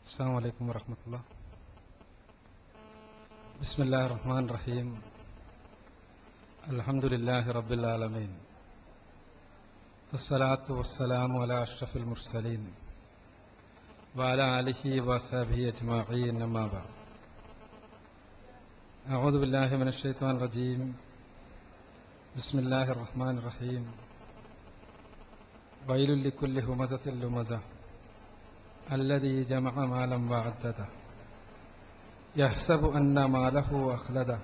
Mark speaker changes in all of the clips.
Speaker 1: السلام عليكم ورحمة الله. بسم الله الرحمن الرحيم. الحمد لله رب العالمين، والصلاة والسلام على أشرف المرسلين وعلى آله وصحبه أجمعين، أما بعد. أعوذ بالله من الشيطان الرجيم. بسم الله الرحمن الرحيم. ويل لكل همزة لمزة الذي جمع مالا وعدده يحسب أن ماله أخلده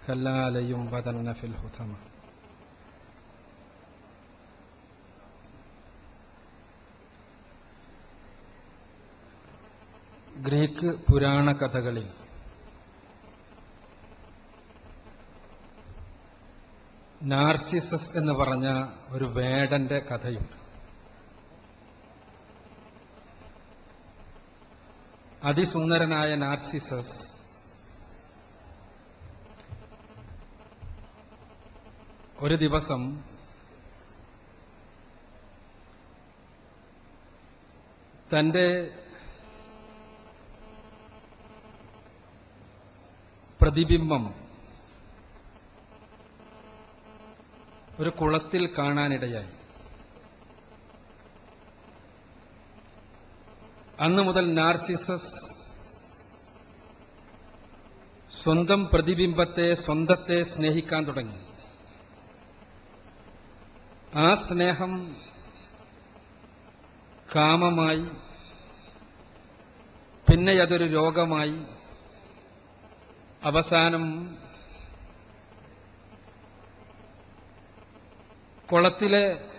Speaker 1: كلا لينبذن في الحطمة. Greek പുരാണ കഥകളിൽ Narcissus എന്ന് പറഞ്ഞ ഒരു വേടന്റെ കഥയുണ്ട്. അതിസുന്ദരനായ നാർസിസസ് ഒരു ദിവസം തന്റെ പ്രതിബിംബം ഒരു കുളത്തിൽ കാണാനിടയായി. അന്നു മുതൽ നാർസിസസ് സ്വന്തം പ്രതിബിംബത്തെ, സ്വന്തത്തെ സ്നേഹിക്കാൻ തുടങ്ങി. ആ സ്നേഹം കാമമായി, പിന്നെ അതൊരു രോഗമായി, അവസാനം കുളത്തിലെ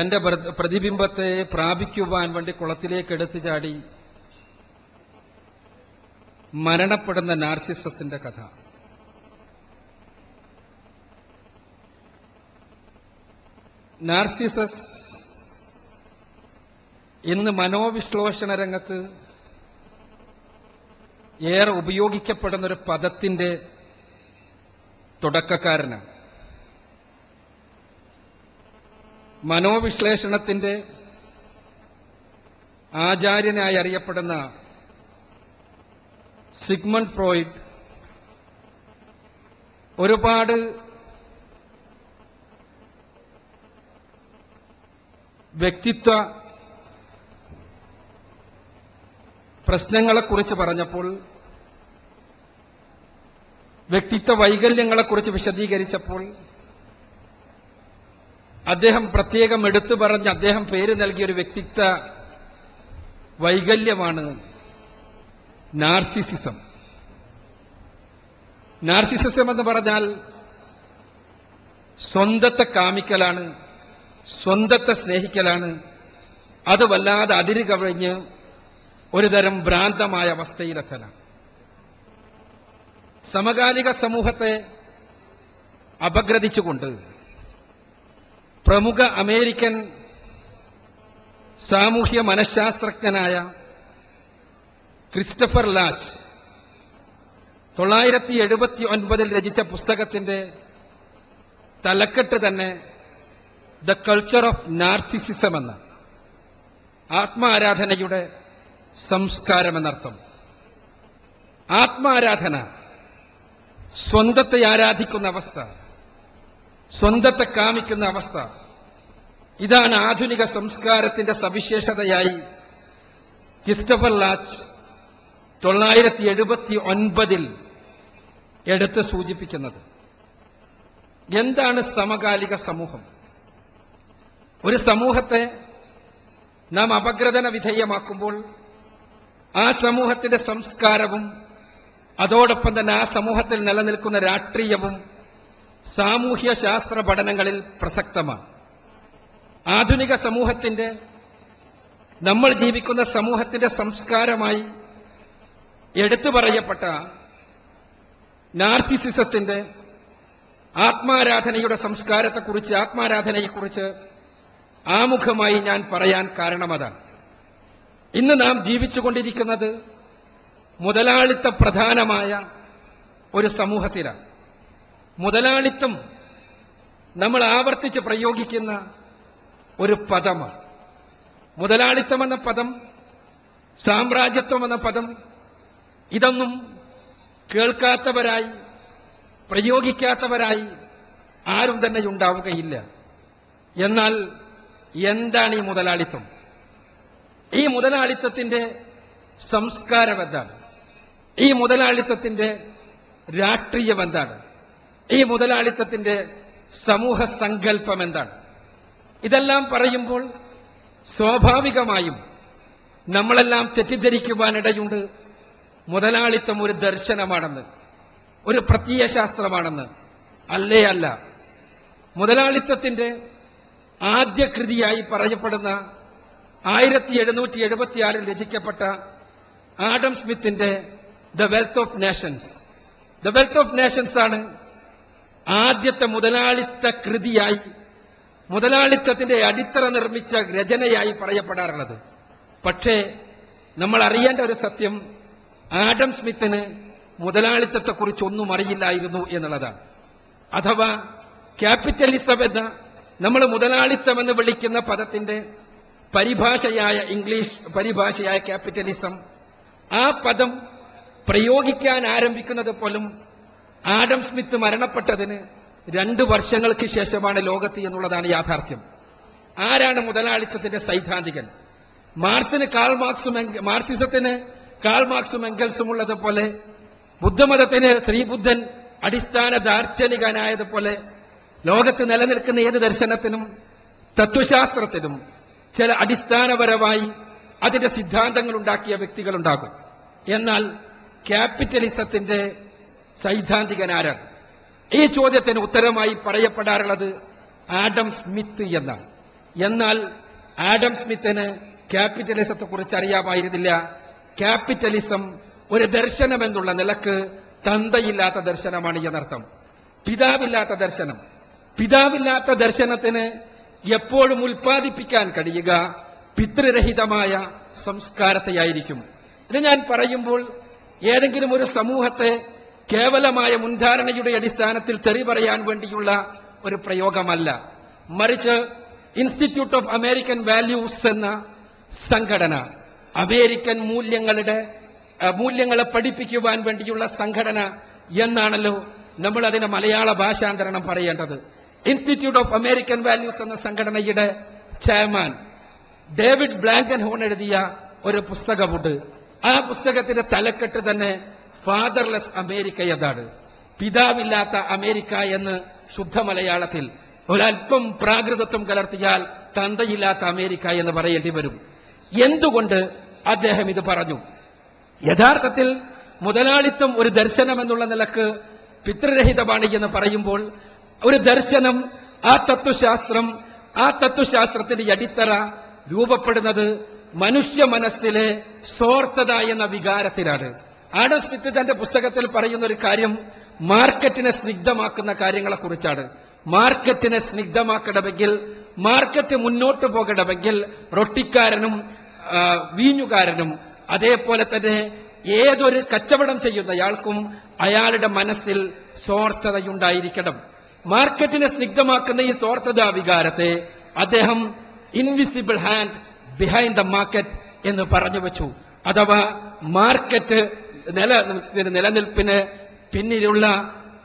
Speaker 1: തന്റെ പ്രതിബിംബത്തെ പ്രാപിക്കുവാൻ വേണ്ടി കുളത്തിലേക്ക് എടുത്തു ചാടി മരണപ്പെടുന്ന നാർസിസസിന്റെ കഥ. നാർസിസസ് ഇന്ന് മനോവിശ്ലേഷണ രംഗത്ത് ഏറെ ഉപയോഗിക്കപ്പെടുന്ന ഒരു പദത്തിന്റെ തുടക്കക്കാരനാണ്. മനോവിശ്ലേഷണത്തിന്റെ ആചാര്യനായി അറിയപ്പെടുന്ന സിഗ്മണ്ട് ഫ്രോയിഡ് ഒരുപാട് വ്യക്തിത്വ പ്രശ്നങ്ങളെക്കുറിച്ച് പറഞ്ഞപ്പോൾ, വ്യക്തിത്വ വൈകല്യങ്ങളെക്കുറിച്ച് വിശദീകരിച്ചപ്പോൾ അദ്ദേഹം പ്രത്യേകം എടുത്തു പറഞ്ഞ് അദ്ദേഹം പേര് നൽകിയൊരു വ്യക്തിത്വ വൈകല്യമാണ് നാർസിസിസം. നാർസിസിസം എന്ന് പറഞ്ഞാൽ സ്വന്തത്തെ കാമിക്കലാണ്, സ്വന്തത്തെ സ്നേഹിക്കലാണ്. അത് വല്ലാതെ അതിര് കവിഞ്ഞ് ഒരുതരം ഭ്രാന്തമായ അവസ്ഥയിലെത്തലാണ്. സമകാലിക സമൂഹത്തെ അപഗ്രഥിച്ചുകൊണ്ട് പ്രമുഖ അമേരിക്കൻ സാമൂഹ്യ മനഃശാസ്ത്രജ്ഞനായ ക്രിസ്റ്റഫർ ലാച്ച് 1979 രചിച്ച പുസ്തകത്തിന്റെ തലക്കെട്ട് തന്നെ ദ കൾച്ചർ ഓഫ് നാർസിസിസം എന്ന, ആത്മാരാധനയുടെ സംസ്കാരമെന്നർത്ഥം. ആത്മാരാധന, സ്വന്തത്തെ ആരാധിക്കുന്ന അവസ്ഥ, സ്വന്തത്തെ കാമിക്കുന്ന അവസ്ഥ, ഇതാണ് ആധുനിക സംസ്കാരത്തിന്റെ സവിശേഷതയായി ക്രിസ്റ്റഫർ ലാച്ച് 1979 എടുത്ത് സൂചിപ്പിക്കുന്നത്. എന്താണ് സമകാലിക സമൂഹം? ഒരു സമൂഹത്തെ നാം അപഗ്രഥന വിധേയമാക്കുമ്പോൾ ആ സമൂഹത്തിന്റെ സംസ്കാരവും അതോടൊപ്പം തന്നെ ആ സമൂഹത്തിൽ നിലനിൽക്കുന്ന രാഷ്ട്രീയവും സാമൂഹ്യ ശാസ്ത്ര പഠനങ്ങളിൽ പ്രസക്തമാണ്. ആധുനിക സമൂഹത്തിന്റെ, നമ്മൾ ജീവിക്കുന്ന സമൂഹത്തിന്റെ സംസ്കാരമായി എടുത്തു പറയപ്പെട്ട നാർസിസിസത്തിന്റെ ആത്മാരാധനയുടെ സംസ്കാരത്തെക്കുറിച്ച്, ആത്മാരാധനയെക്കുറിച്ച് ആമുഖമായി ഞാൻ പറയാൻ കാരണം അതാണ്. ഇന്ന് നാം ജീവിച്ചുകൊണ്ടിരിക്കുന്നത് മുതലാളിത്ത പ്രധാനമായ ഒരു സമൂഹത്തിലാണ്. മുതലാളിത്തം നമ്മൾ ആവർത്തിച്ച് പ്രയോഗിക്കുന്ന ഒരു പദമാണ്. മുതലാളിത്തം എന്ന പദം സാമ്രാജ്യത്വം എന്ന പദം ഇതൊന്നും കേൾക്കാത്തവരായി പ്രയോഗിക്കാത്തവരായി ആരും തന്നെ ഉണ്ടാവുകയില്ല. എന്നാൽ എന്താണ് ഈ മുതലാളിത്തം? ഈ മുതലാളിത്തത്തിന്റെ സംസ്കാരം എന്താണ്? ഈ മുതലാളിത്തത്തിന്റെ രാഷ്ട്രീയം എന്താണ്? ഈ മുതലാളിത്തത്തിന്റെ സമൂഹ സങ്കല്പം എന്താണ്? ഇതെല്ലാം പറയുമ്പോൾ സ്വാഭാവികമായും നമ്മളെല്ലാം തെറ്റിദ്ധരിക്കുവാനിടയുണ്ട്. മുതലാളിത്തം ഒരു ദർശനമാണെന്ന്, ഒരു പ്രത്യയശാസ്ത്രമാണെന്ന്. അല്ലേ അല്ല. മുതലാളിത്തത്തിന്റെ ആദ്യ കൃതിയായി പറയപ്പെടുന്ന 1776 രചിക്കപ്പെട്ട ആഡം സ്മിത്തിന്റെ the wealth of nations, the wealth of nations ആണ് ആദ്യത്തെ മുതലാളിത്ത കൃതിയായി, മുതലാളിത്തത്തിന്റെ അടിത്തറ നിർമ്മിച്ച രചനയായി പറയപ്പെടാറുള്ളത്. പക്ഷേ നമ്മൾ അറിയേണ്ട ഒരു സത്യം, ആഡം സ്മിത്തിന് മുതലാളിത്തത്തെക്കുറിച്ച് ഒന്നും അറിയില്ലായിരുന്നു എന്നുള്ളതാണ്. അഥവാ ക്യാപിറ്റലിസം എന്ന നമ്മൾ മുതലാളിത്തം എന്ന് വിളിക്കുന്ന പദത്തിന്റെ പരിഭാഷയായ ഇംഗ്ലീഷ് പരിഭാഷയായ ക്യാപിറ്റലിസം, ആ പദം പ്രയോഗിക്കാൻ ആരംഭിക്കുന്നത് പോലും ആഡം സ്മിത്ത് മരണപ്പെട്ടതിന് 2 വർഷങ്ങൾക്ക് ശേഷമാണ് ലോകത്ത് എന്നുള്ളതാണ് യാഥാർത്ഥ്യം. ആരാണ് മുതലാളിത്തത്തിന്റെ സൈദ്ധാന്തികൻ? മാർക്സിസത്തിന് കാൾ മാർക്സും എംഗൽസും ഉള്ളതുപോലെ ബുദ്ധമതത്തിന് ശ്രീബുദ്ധൻ അടിസ്ഥാന ദാർശനികനായതുപോലെ ലോകത്ത് നിലനിൽക്കുന്ന ഏത് ദർശനത്തിനും തത്വശാസ്ത്രത്തിനും ചില അടിസ്ഥാനപരമായി അതിന്റെ സിദ്ധാന്തങ്ങൾ ഉണ്ടാക്കിയ വ്യക്തികളുണ്ടാകും. എന്നാൽ ക്യാപിറ്റലിസത്തിന്റെ സൈദ്ധാന്തികനാരാണ്? ഈ ചോദ്യത്തിന് ഉത്തരമായി പറയപ്പെടാറുള്ളത് ആഡം സ്മിത്ത് എന്നാണ്. എന്നാൽ ആഡം സ്മിത്തിന് ക്യാപിറ്റലിസത്തെക്കുറിച്ച് അറിയാമായിരുന്നില്ല. ക്യാപിറ്റലിസം ഒരു ദർശനം എന്നുള്ള നിലക്ക് തന്തയില്ലാത്ത ദർശനമാണ് എന്നർത്ഥം. പിതാവില്ലാത്ത ദർശനം. പിതാവില്ലാത്ത ദർശനത്തിന് എപ്പോഴും ഉൽപ്പാദിപ്പിക്കാൻ കഴിയുക പിതൃരഹിതമായ സംസ്കാരത്തെയായിരിക്കും. ഇത് ഞാൻ പറയുമ്പോൾ ഏതെങ്കിലും ഒരു സമൂഹത്തെ കേവലമായ മുൻധാരണയുടെ അടിസ്ഥാനത്തിൽ തെറി പറയാൻ വേണ്ടിയുള്ള ഒരു പ്രയോഗമല്ല. മറിച്ച് ഇൻസ്റ്റിറ്റ്യൂട്ട് ഓഫ് അമേരിക്കൻ വാല്യൂസ് എന്ന സംഘടന, അമേരിക്കൻ മൂല്യങ്ങളെ പഠിപ്പിക്കുവാൻ വേണ്ടിയുള്ള സംഘടന എന്നാണല്ലോ നമ്മൾ അതിനെ മലയാള ഭാഷാന്തരണം പറയേണ്ടത്. ഇൻസ്റ്റിറ്റ്യൂട്ട് ഓഫ് അമേരിക്കൻ വാല്യൂസ് എന്ന സംഘടനയുടെ ചെയർമാൻ ഡേവിഡ് ബ്ലാങ്കൻഹോൺ എഴുതിയ ഒരു പുസ്തകമുണ്ട്. ആ പുസ്തകത്തിന്റെ തലക്കെട്ട് തന്നെ ഫാദർലെസ് അമേരിക്ക എന്നാണ്. പിതാവില്ലാത്ത അമേരിക്ക എന്ന് ശുദ്ധ മലയാളത്തിൽ. ഒരൽപ്പം പ്രാകൃതത്വം കലർത്തിയാൽ തന്തയില്ലാത്ത അമേരിക്ക എന്ന് പറയേണ്ടി വരും. എന്തുകൊണ്ട് അദ്ദേഹം ഇത് പറഞ്ഞു? യഥാർത്ഥത്തിൽ മുതലാളിത്തം ഒരു ദർശനം എന്നുള്ള നിലക്ക് പിതൃരഹിതമാണ് എന്ന് പറയുമ്പോൾ ഒരു ദർശനം, ആ തത്വശാസ്ത്രത്തിന്റെ അടിത്തറ രൂപപ്പെടുന്നത് മനുഷ്യ മനസ്സിലെ സ്വാർത്ഥത എന്ന വികാരത്തിലാണ്. ആഡം സ്മിത്ത് തന്റെ പുസ്തകത്തിൽ പറയുന്ന ഒരു കാര്യം മാർക്കറ്റിനെ സ്നിഗ്ധമാക്കുന്ന കാര്യങ്ങളെക്കുറിച്ചാണ്. മാർക്കറ്റിനെ സ്നിഗ്ധമാക്കണമെങ്കിൽ, മാർക്കറ്റ് മുന്നോട്ട് പോകണമെങ്കിൽ റൊട്ടിക്കാരനും വീഞ്ഞുകാരനും അതേപോലെ തന്നെ ഏതൊരു കച്ചവടം ചെയ്യുന്നയാൾക്കും അയാളുടെ മനസ്സിൽ സ്വാർത്ഥതയുണ്ടായിരിക്കണം. മാർക്കറ്റിനെ സ്നിഗ്ധമാക്കുന്ന ഈ സ്വാർത്ഥതാ വികാരത്തെ അദ്ദേഹം invisible hand behind the market എന്ന് പറഞ്ഞു വെച്ചു. അഥവാ മാർക്കറ്റ് നിലനിൽപ്പിന് പിന്നിലുള്ള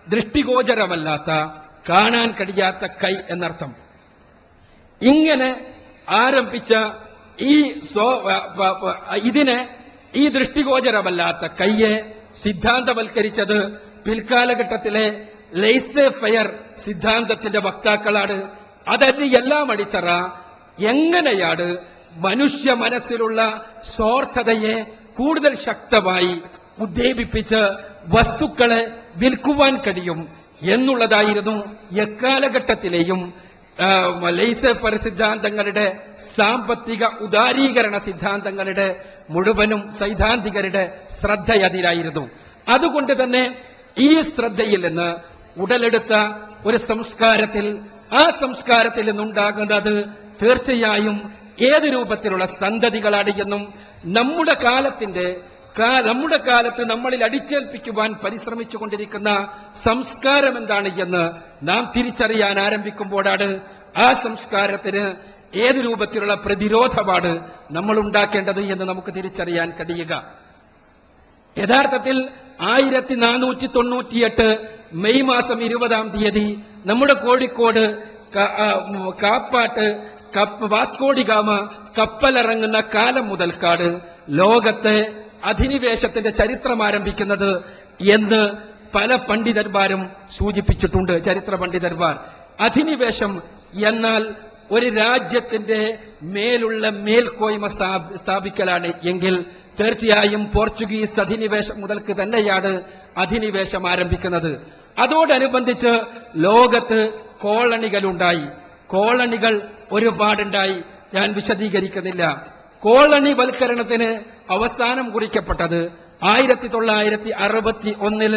Speaker 1: ദൃഷ്ടിഗോചരമല്ലാത്ത, കാണാൻ കഴിയാത്ത കൈ എന്നർത്ഥം. ഇങ്ങനെ ആരംഭിച്ച ഈ ദൃഷ്ടിഗോചരമല്ലാത്ത കയ്യെ സിദ്ധാന്തവൽക്കരിച്ചത് പിൽക്കാലഘട്ടത്തിലെ ലെയ്സേ ഫെയർ സിദ്ധാന്തത്തിന്റെ വക്താക്കളാണ്. അതായത് എല്ലാം അടിത്തറ എങ്ങനെയാണ് മനുഷ്യ മനസ്സിലുള്ള സ്വാർത്ഥതയെ കൂടുതൽ ശക്തമായി ഉദ്ദീപിപ്പിച്ച് വസ്തുക്കളെ വിൽക്കുവാൻ കഴിയും എന്നുള്ളതായിരുന്നു എക്കാലഘട്ടത്തിലെയും ലെയ്സേ ഫെയർ സിദ്ധാന്തങ്ങളുടെ, സാമ്പത്തിക ഉദാരീകരണ സിദ്ധാന്തങ്ങളുടെ മുഴുവനും സൈദ്ധാന്തികരുടെ ശ്രദ്ധ അതിലായിരുന്നു. അതുകൊണ്ട് തന്നെ ഈ ശ്രദ്ധയിൽ നിന്ന് ഉടലെടുത്ത ഒരു സംസ്കാരത്തിൽ, ആ സംസ്കാരത്തിൽ നിന്നുണ്ടാകുന്നത് തീർച്ചയായും ഏത് രൂപത്തിലുള്ള സന്തതികളാണ് എന്നും നമ്മുടെ കാലത്ത് നമ്മളിൽ അടിച്ചേൽപ്പിക്കുവാൻ പരിശ്രമിച്ചുകൊണ്ടിരിക്കുന്ന സംസ്കാരം എന്താണ് എന്ന് നാം തിരിച്ചറിയാൻ ആരംഭിക്കുമ്പോഴാണ് ആ സംസ്കാരത്തിന് ഏത് രൂപത്തിലുള്ള പ്രതിരോധമാണ് നമ്മൾ ഉണ്ടാക്കേണ്ടത് എന്ന് നമുക്ക് തിരിച്ചറിയാൻ കഴിയുക. യഥാർത്ഥത്തിൽ 1498 മെയ് മാസം 20 നമ്മുടെ കോഴിക്കോട് കാപ്പാട്ട് വാസ്കോഡിഗാമ കപ്പലിറങ്ങുന്ന കാലം മുതൽക്കാണ് ലോകത്തെ അധിനിവേശത്തിന്റെ ചരിത്രം ആരംഭിക്കുന്നത് എന്ന് പല പണ്ഡിതന്മാരും സൂചിപ്പിച്ചിട്ടുണ്ട്. ചരിത്ര പണ്ഡിതന്മാർ അധിനിവേശം എന്നാൽ ഒരു രാജ്യത്തിന്റെ മേലുള്ള മേൽക്കോയ്മ സ്ഥാപിക്കലാണ് എങ്കിൽ തീർച്ചയായും പോർച്ചുഗീസ് അധിനിവേശം മുതൽക്ക് തന്നെയാണ് അധിനിവേശം ആരംഭിക്കുന്നത്. അതോടനുബന്ധിച്ച് ലോകത്ത് കോളണികളുണ്ടായി. കോളണികൾ ഒരുപാടുണ്ടായി, ഞാൻ വിശദീകരിക്കുന്നില്ല. കോളണിവൽക്കരണത്തിന് അവസാനം കുറിക്കപ്പെട്ടത് 1961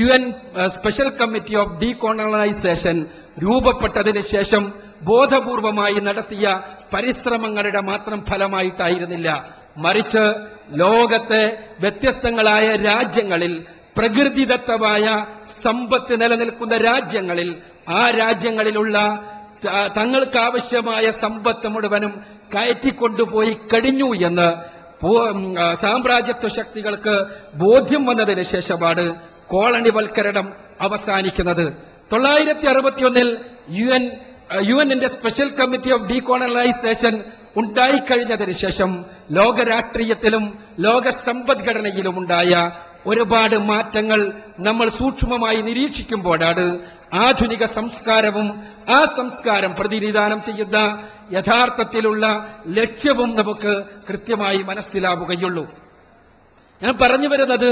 Speaker 1: UN സ്പെഷ്യൽ കമ്മിറ്റി ഓഫ് ഡീകോളണൈസേഷൻ രൂപപ്പെട്ടതിന് ശേഷം ബോധപൂർവമായി നടത്തിയ പരിശ്രമങ്ങളുടെ മാത്രം ഫലമായിട്ടായിരുന്നില്ല, മറിച്ച് ലോകത്തെ വ്യത്യസ്തങ്ങളായ രാജ്യങ്ങളിൽ പ്രകൃതിദത്തമായ സമ്പത്ത് നിലനിൽക്കുന്ന രാജ്യങ്ങളിൽ ആ രാജ്യങ്ങളിലുള്ള തങ്ങൾക്കാവശ്യമായ സമ്പത്ത് മുഴുവനും കയറ്റിക്കൊണ്ടുപോയി കഴിഞ്ഞു എന്ന് സാമ്രാജ്യത്വ ശക്തികൾക്ക് ബോധ്യം വന്നതിന് ശേഷമാണ് കോളണിവൽക്കരണം അവസാനിക്കുന്നത്. 1961 യുഎന്നിന്റെ സ്പെഷ്യൽ കമ്മിറ്റി ഓഫ് ഡീകോളണൈസേഷൻ ഉണ്ടായിക്കഴിഞ്ഞതിന് ശേഷം ലോക രാഷ്ട്രീയത്തിലും ലോക സമ്പദ്ഘടനയിലും ഉണ്ടായ ഒരുപാട് മാറ്റങ്ങൾ നമ്മൾ സൂക്ഷ്മമായി നിരീക്ഷിക്കുമ്പോഴാണ് ആധുനിക സംസ്കാരവും ആ സംസ്കാരം പ്രതിനിധാനം ചെയ്യുന്ന യഥാർത്ഥത്തിലുള്ള ലക്ഷ്യവും നമുക്ക് കൃത്യമായി മനസ്സിലാവുകയുള്ളൂ. ഞാൻ പറഞ്ഞു വരുന്നത്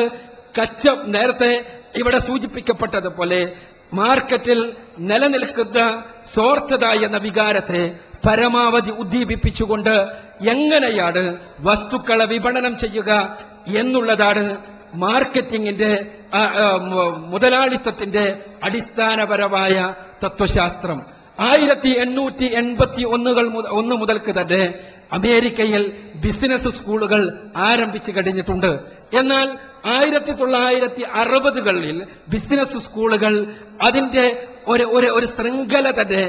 Speaker 1: നേരത്തെ ഇവിടെ സൂചിപ്പിക്കപ്പെട്ടതുപോലെ മാർക്കറ്റിൽ നിലനിൽക്കുന്ന സ്വാർത്ഥത എന്ന വികാരത്തെ പരമാവധി ഉദ്ദീപിപ്പിച്ചുകൊണ്ട് എങ്ങനെയാണ് വസ്തുക്കളെ വിപണനം ചെയ്യുക എന്നുള്ളതാണ് മാർക്കറ്റിംഗിന്റെ മുതലാളിത്തത്തിന്റെ അടിസ്ഥാനപരമായ തത്വശാസ്ത്രം. 1881 മുതൽക്ക് തന്നെ അമേരിക്കയിൽ ബിസിനസ് സ്കൂളുകൾ ആരംഭിച്ചു കഴിഞ്ഞിട്ടുണ്ട്. എന്നാൽ 1960കളിൽ ബിസിനസ് സ്കൂളുകൾ അതിന്റെ ഒരു ശൃംഖല തന്നെ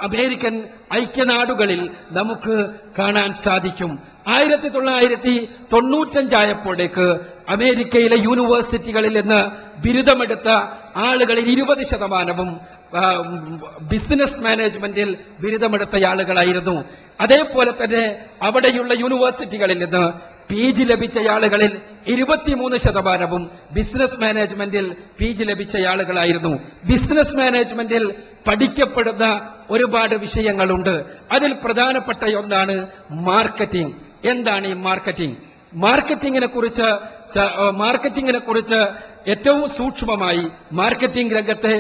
Speaker 1: അമേരിക്കൻ ഐക്യനാടുകളിൽ നമുക്ക് കാണാൻ സാധിക്കും. 1995 ആയപ്പോഴേക്ക് അമേരിക്കയിലെ യൂണിവേഴ്സിറ്റികളിൽ നിന്ന് ബിരുദമെടുത്ത ആളുകളിൽ 20% ബിസിനസ് മാനേജ്മെന്റിൽ ബിരുദമെടുത്ത ആളുകളായിരുന്നു. അതേപോലെ തന്നെ അവിടെയുള്ള യൂണിവേഴ്സിറ്റികളിൽ നിന്ന് PG ലഭിച്ച ആളുകളിൽ 23% ബിസിനസ് മാനേജ്മെന്റിൽ PG ലഭിച്ച ആളുകളായിരുന്നു. ബിസിനസ് മാനേജ്മെന്റിൽ പഠിക്കപ്പെടുന്ന ഒരുപാട് വിഷയങ്ങളുണ്ട്. അതിൽ പ്രധാനപ്പെട്ട ഒന്നാണ് മാർക്കറ്റിംഗ്. എന്താണ് ഈ മാർക്കറ്റിംഗ്? മാർക്കറ്റിംഗിനെ കുറിച്ച് ഏറ്റവും സൂക്ഷ്മമായി മാർക്കറ്റിംഗ് രംഗത്തെ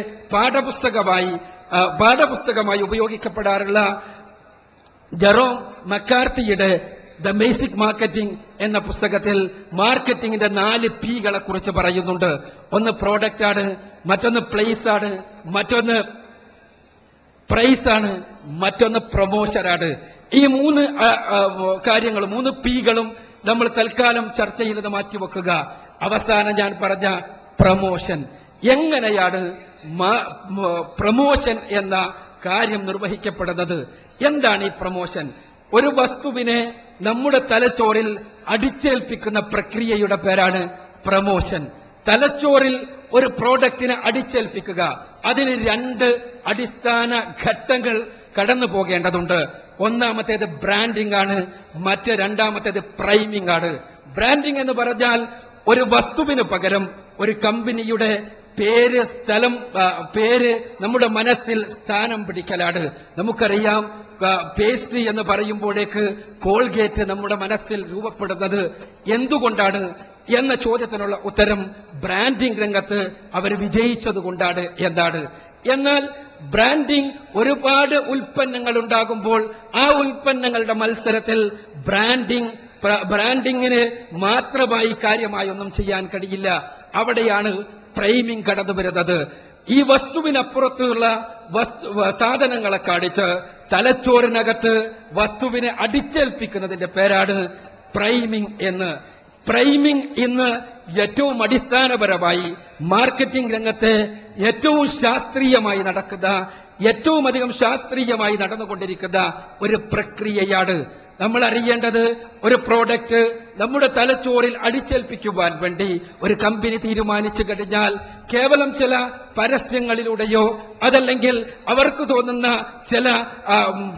Speaker 1: പാഠപുസ്തകമായി ഉപയോഗിക്കപ്പെടാറുള്ള ജെറോം മക്കാർത്തിയുടെ ദ ബേസിക് മാർക്കറ്റിംഗ് എന്ന പുസ്തകത്തിൽ മാർക്കറ്റിംഗിന്റെ 4 Pകളെ കുറിച്ച് പറയുന്നുണ്ട്. ഒന്ന് പ്രോഡക്റ്റ് ആണ്, മറ്റൊന്ന് പ്ലേസ് ആണ്, മറ്റൊന്ന് പ്രൈസ് ആണ്, മറ്റൊന്ന് പ്രൊമോഷനാണ്. ഈ 3 കാര്യങ്ങൾ 3 Pകളും നമ്മൾ തൽക്കാലം ചർച്ചയിൽ നിന്ന് മാറ്റിവെക്കുക. അവസാനം ഞാൻ പറഞ്ഞ പ്രൊമോഷൻ. എങ്ങനെയാണ് പ്രൊമോഷൻ എന്ന കാര്യം നിർവഹിക്കപ്പെടുന്നത്? എന്താണ് ഈ പ്രൊമോഷൻ? ഒരു വസ്തുവിനെ നമ്മുടെ തലച്ചോറിൽ അടിച്ചേൽപ്പിക്കുന്ന പ്രക്രിയയുടെ പേരാണ് പ്രൊമോഷൻ. തലച്ചോറിൽ ഒരു പ്രോഡക്റ്റിനെ അടിച്ചേൽപ്പിക്കുക, അതിന് 2 അടിസ്ഥാന ഘട്ടങ്ങൾ കടന്നു പോകേണ്ടതുണ്ട്. ഒന്നാമത്തേത് ബ്രാൻഡിംഗ് ആണ്, രണ്ടാമത്തേത് പ്രൈമിംഗ് ആണ്. ബ്രാൻഡിംഗ് എന്ന് പറഞ്ഞാൽ ഒരു വസ്തുവിന് പകരം ഒരു കമ്പനിയുടെ പേര് നമ്മുടെ മനസ്സിൽ സ്ഥാനം പിടിക്കലാണ്. നമുക്കറിയാം, പേസ്ട്രി എന്ന് പറയുമ്പോഴേക്ക് കോൾഗേറ്റ് നമ്മുടെ മനസ്സിൽ രൂപപ്പെടുന്നത് എന്തുകൊണ്ടാണ് എന്ന ചോദ്യത്തിനുള്ള ഉത്തരം ബ്രാൻഡിംഗ് രംഗത്ത് അവർ വിജയിച്ചതുകൊണ്ടാണ് എന്നാണ്. എന്നാൽ ബ്രാൻഡിംഗ് ഒരുപാട് ഉൽപ്പന്നങ്ങൾ ഉണ്ടാകുമ്പോൾ ആ ഉൽപ്പന്നങ്ങളുടെ മത്സരത്തിൽ ബ്രാൻഡിങ്ങിന് മാത്രമായി കാര്യമായൊന്നും ചെയ്യാൻ കഴിയില്ല. അവിടെയാണ് പ്രൈമിംഗ് കടന്നു വരുന്നത്. ഈ വസ്തുവിനപ്പുറത്തുള്ള സാധനങ്ങളെ കാണിച്ച് തലച്ചോറിനകത്ത് വസ്തുവിനെ അടിച്ചേൽപ്പിക്കുന്നതിന്റെ പേരാണ് പ്രൈമിംഗ് എന്ന്. പ്രൈമിംഗ് ഇന്ന് ഏറ്റവും അടിസ്ഥാനപരമായി മാർക്കറ്റിംഗ് രംഗത്തെ ഏറ്റവും ശാസ്ത്രീയമായി നടക്കുന്ന, ഏറ്റവും അധികം ശാസ്ത്രീയമായി നടന്നുകൊണ്ടിരിക്കുന്ന ഒരു പ്രക്രിയയാണ്. നമ്മൾ അറിയേണ്ടത്, ഒരു പ്രോഡക്റ്റ് നമ്മുടെ തലച്ചോറിൽ അടിച്ചേൽപ്പിക്കുവാൻ വേണ്ടി ഒരു കമ്പനി തീരുമാനിച്ചു കഴിഞ്ഞാൽ കേവലം ചില പരസ്യങ്ങളിലൂടെയോ അതല്ലെങ്കിൽ അവർക്ക് തോന്നുന്ന ചില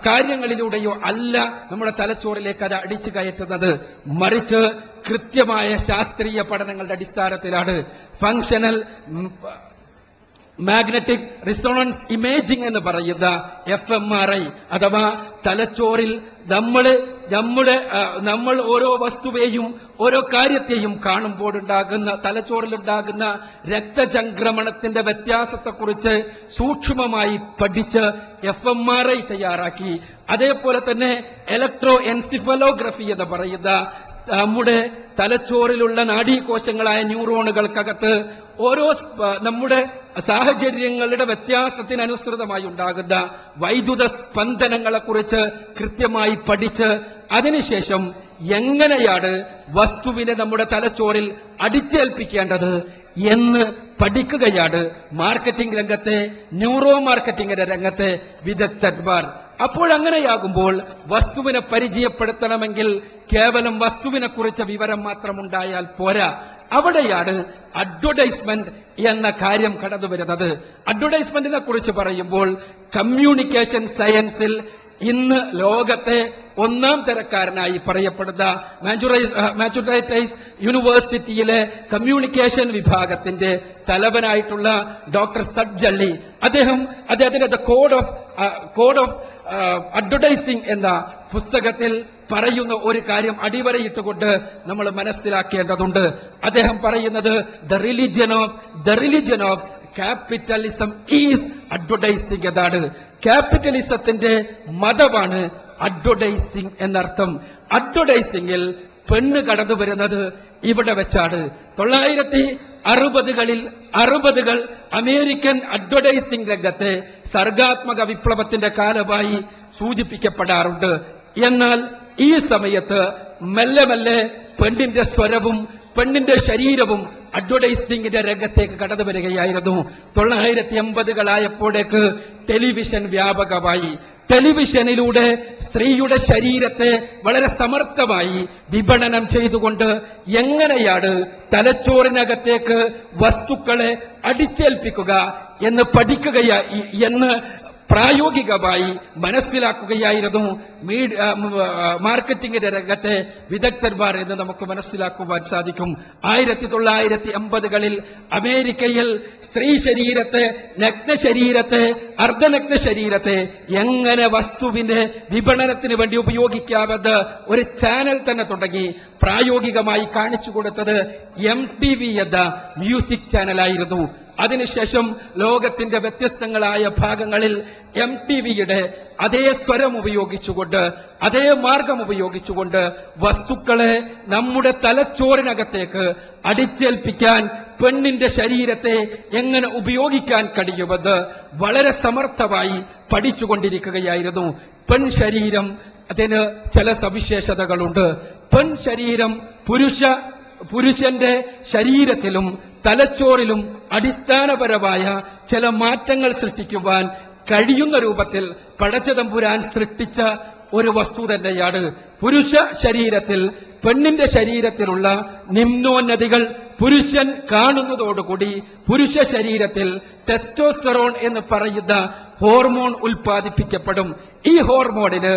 Speaker 1: കാര്യങ്ങളിലൂടെയോ അല്ല നമ്മുടെ തലച്ചോറിലേക്ക് അത് അടിച്ചു കയറ്റുന്നത്. മറിച്ച് കൃത്യമായ ശാസ്ത്രീയ പഠനങ്ങളുടെ അടിസ്ഥാനത്തിലാണ്. ഫങ്ഷണൽ മാഗ്നറ്റിക് റിസോണൻസ് ഇമേജിംഗ് എന്ന് പറയുന്ന FMRI അഥവാ തലച്ചോറിൽ നമ്മൾ ഓരോ വസ്തുവേയും ഓരോ കാര്യത്തെയും കാണുമ്പോഴുണ്ടാകുന്ന, തലച്ചോറിലുണ്ടാകുന്ന രക്തചംക്രമണത്തിന്റെ വ്യത്യാസത്തെക്കുറിച്ച് സൂക്ഷ്മമായി പഠിച്ച് FMRI തയ്യാറാക്കി. അതേപോലെ തന്നെ ഇലക്ട്രോ എൻസിഫലോഗ്രഫി എന്ന് പറയുന്ന നമ്മുടെ തലച്ചോറിലുള്ള നാഡീകോശങ്ങളായ ന്യൂറോണുകൾക്കകത്ത് ഓരോ നമ്മുടെ സാഹചര്യങ്ങളുടെ വ്യത്യാസത്തിനനുസൃതമായി ഉണ്ടാകുന്ന വൈദ്യുത സ്പന്ദനങ്ങളെക്കുറിച്ച് കൃത്യമായി പഠിച്ച് അതിനുശേഷം എങ്ങനെയാണ് വസ്തുവിനെ നമ്മുടെ തലച്ചോറിൽ അടിച്ചേൽപ്പിക്കേണ്ടത് എന്ന് പഠിക്കുകയാണ് മാർക്കറ്റിംഗ് രംഗത്തെ, ന്യൂറോ മാർക്കറ്റിംഗിന്റെ രംഗത്തെ വിദഗ്ധന്മാർ. അപ്പോൾ അങ്ങനെയാകുമ്പോൾ വസ്തുവിനെ പരിചയപ്പെടുത്തണമെങ്കിൽ കേവലം വസ്തുവിനെ കുറിച്ച് വിവരം മാത്രം ഉണ്ടായാൽ പോരാ. അവിടെയാണ് അഡ്വർടൈസ്മെന്റ് എന്ന കാര്യം കടന്നു വരുന്നത്. അഡ്വർടൈസ്മെന്റിനെ കുറിച്ച് പറയുമ്പോൾ കമ്മ്യൂണിക്കേഷൻ സയൻസിൽ ഇന്ന് ലോകത്തെ ഒന്നാം തരക്കാരനായി പറയപ്പെടുന്ന മാസച്യൂസെറ്റ്സ് യൂണിവേഴ്സിറ്റിയിലെ കമ്മ്യൂണിക്കേഷൻ വിഭാഗത്തിന്റെ തലവനായിട്ടുള്ള ഡോക്ടർ സഡ്ജല്ലി, അദ്ദേഹത്തിന്റെ കോഡ് ഓഫ് അഡ്വർടൈസിംഗ് എന്ന പുസ്തകത്തിൽ പറയുന്ന ഒരു കാര്യം അടിവരയിട്ടുകൊണ്ട് നമ്മൾ മനസ്സിലാക്കേണ്ടതുണ്ട്. അദ്ദേഹം പറയുന്നത് the religion of capitalism is advertising എന്നാണ്. ക്യാപിറ്റലിസത്തിന്റെ മതമാണ് അഡ്വർടൈസിംഗ് എന്നർത്ഥം. അഡ്വർടൈസിംഗിൽ പെണ്ണ് കടന്നു വരുന്നത് ഇവിടെ വെച്ചാണ്. 1960കൾ അമേരിക്കൻ അഡ്വർടൈസിംഗ് രംഗത്തെ സർഗാത്മക വിപ്ലവത്തിന്റെ കാലമായി സൂചിപ്പിക്കപ്പെടാറുണ്ട്. എന്നാൽ ഈ സമയത്ത് മെല്ലെ മെല്ലെ പെണ്ണിന്റെ സ്വരവും പെണ്ണിന്റെ ശരീരവും അഡ്വർടൈസിംഗിന്റെ രംഗത്തേക്ക് കടന്നു വരികയായിരുന്നു. 1980കളായപ്പോഴേക്ക് ടെലിവിഷൻ വ്യാപകമായി. ടെലിവിഷനിലൂടെ സ്ത്രീയുടെ ശരീരത്തെ വളരെ സമർത്ഥമായി വിപണനം ചെയ്തുകൊണ്ട് എങ്ങനെയാണ് തലച്ചോറിനകത്തേക്ക് വസ്തുക്കളെ അടിച്ചേൽപ്പിക്കുക എന്ന് എന്ന് പ്രായോഗികമായി മനസ്സിലാക്കുകയായിരുന്നു മാർക്കറ്റിംഗിന്റെ രംഗത്തെ വിദഗ്ധന്മാർ എന്ന് നമുക്ക് മനസ്സിലാക്കുവാൻ സാധിക്കും. 1980കളിൽ അമേരിക്കയിൽ സ്ത്രീ ശരീരത്തെ, നഗ്നശരീരത്തെ, അർദ്ധനഗ്ന ശരീരത്തെ എങ്ങനെ വസ്തുവിന്റെ വിപണനത്തിന് വേണ്ടി ഉപയോഗിക്കാമെന്ന് ഒരു ചാനൽ തന്നെ തുടങ്ങി പ്രായോഗികമായി കാണിച്ചു കൊടുത്തത് MTV എന്ന മ്യൂസിക് ചാനലായിരുന്നു. അതിനുശേഷം ലോകത്തിന്റെ വ്യത്യസ്തങ്ങളായ ഭാഗങ്ങളിൽ MTVയുടെ അതേ സ്വരം ഉപയോഗിച്ചുകൊണ്ട്, അതേ മാർഗം ഉപയോഗിച്ചുകൊണ്ട് വസ്തുക്കളെ നമ്മുടെ തലച്ചോറിനകത്തേക്ക് അടിച്ചേൽപ്പിക്കാൻ പെണ്ണിന്റെ ശരീരത്തെ എങ്ങനെ ഉപയോഗിക്കാൻ കഴിയുമെന്ന് വളരെ സമർത്ഥമായി പഠിച്ചുകൊണ്ടിരിക്കുകയായിരുന്നു. പെൺ ശരീരം, അതിന് ചില സവിശേഷതകളുണ്ട്. പെൺ ശരീരം പുരുഷന്റെ ശരീരത്തിലും തലച്ചോറിലും അടിസ്ഥാനപരമായ ചില മാറ്റങ്ങൾ സൃഷ്ടിക്കുവാൻ കഴിയുന്ന രൂപത്തിൽ പടച്ചതമ്പുരാൻ സൃഷ്ടിച്ച ഒരു വസ്തു തന്നെയാണ്. പുരുഷ ശരീരത്തിൽ പെണ്ണിന്റെ ശരീരത്തിലുള്ള നിമ്നോന്നതികൾ പുരുഷൻ കാണുന്നതോടുകൂടി പുരുഷ ശരീരത്തിൽ ടെസ്റ്റോസ്റ്ററോൺ എന്ന് പറയുന്ന ഹോർമോൺ ഉൽപ്പാദിപ്പിക്കപ്പെടും. ഈ ഹോർമോണിന്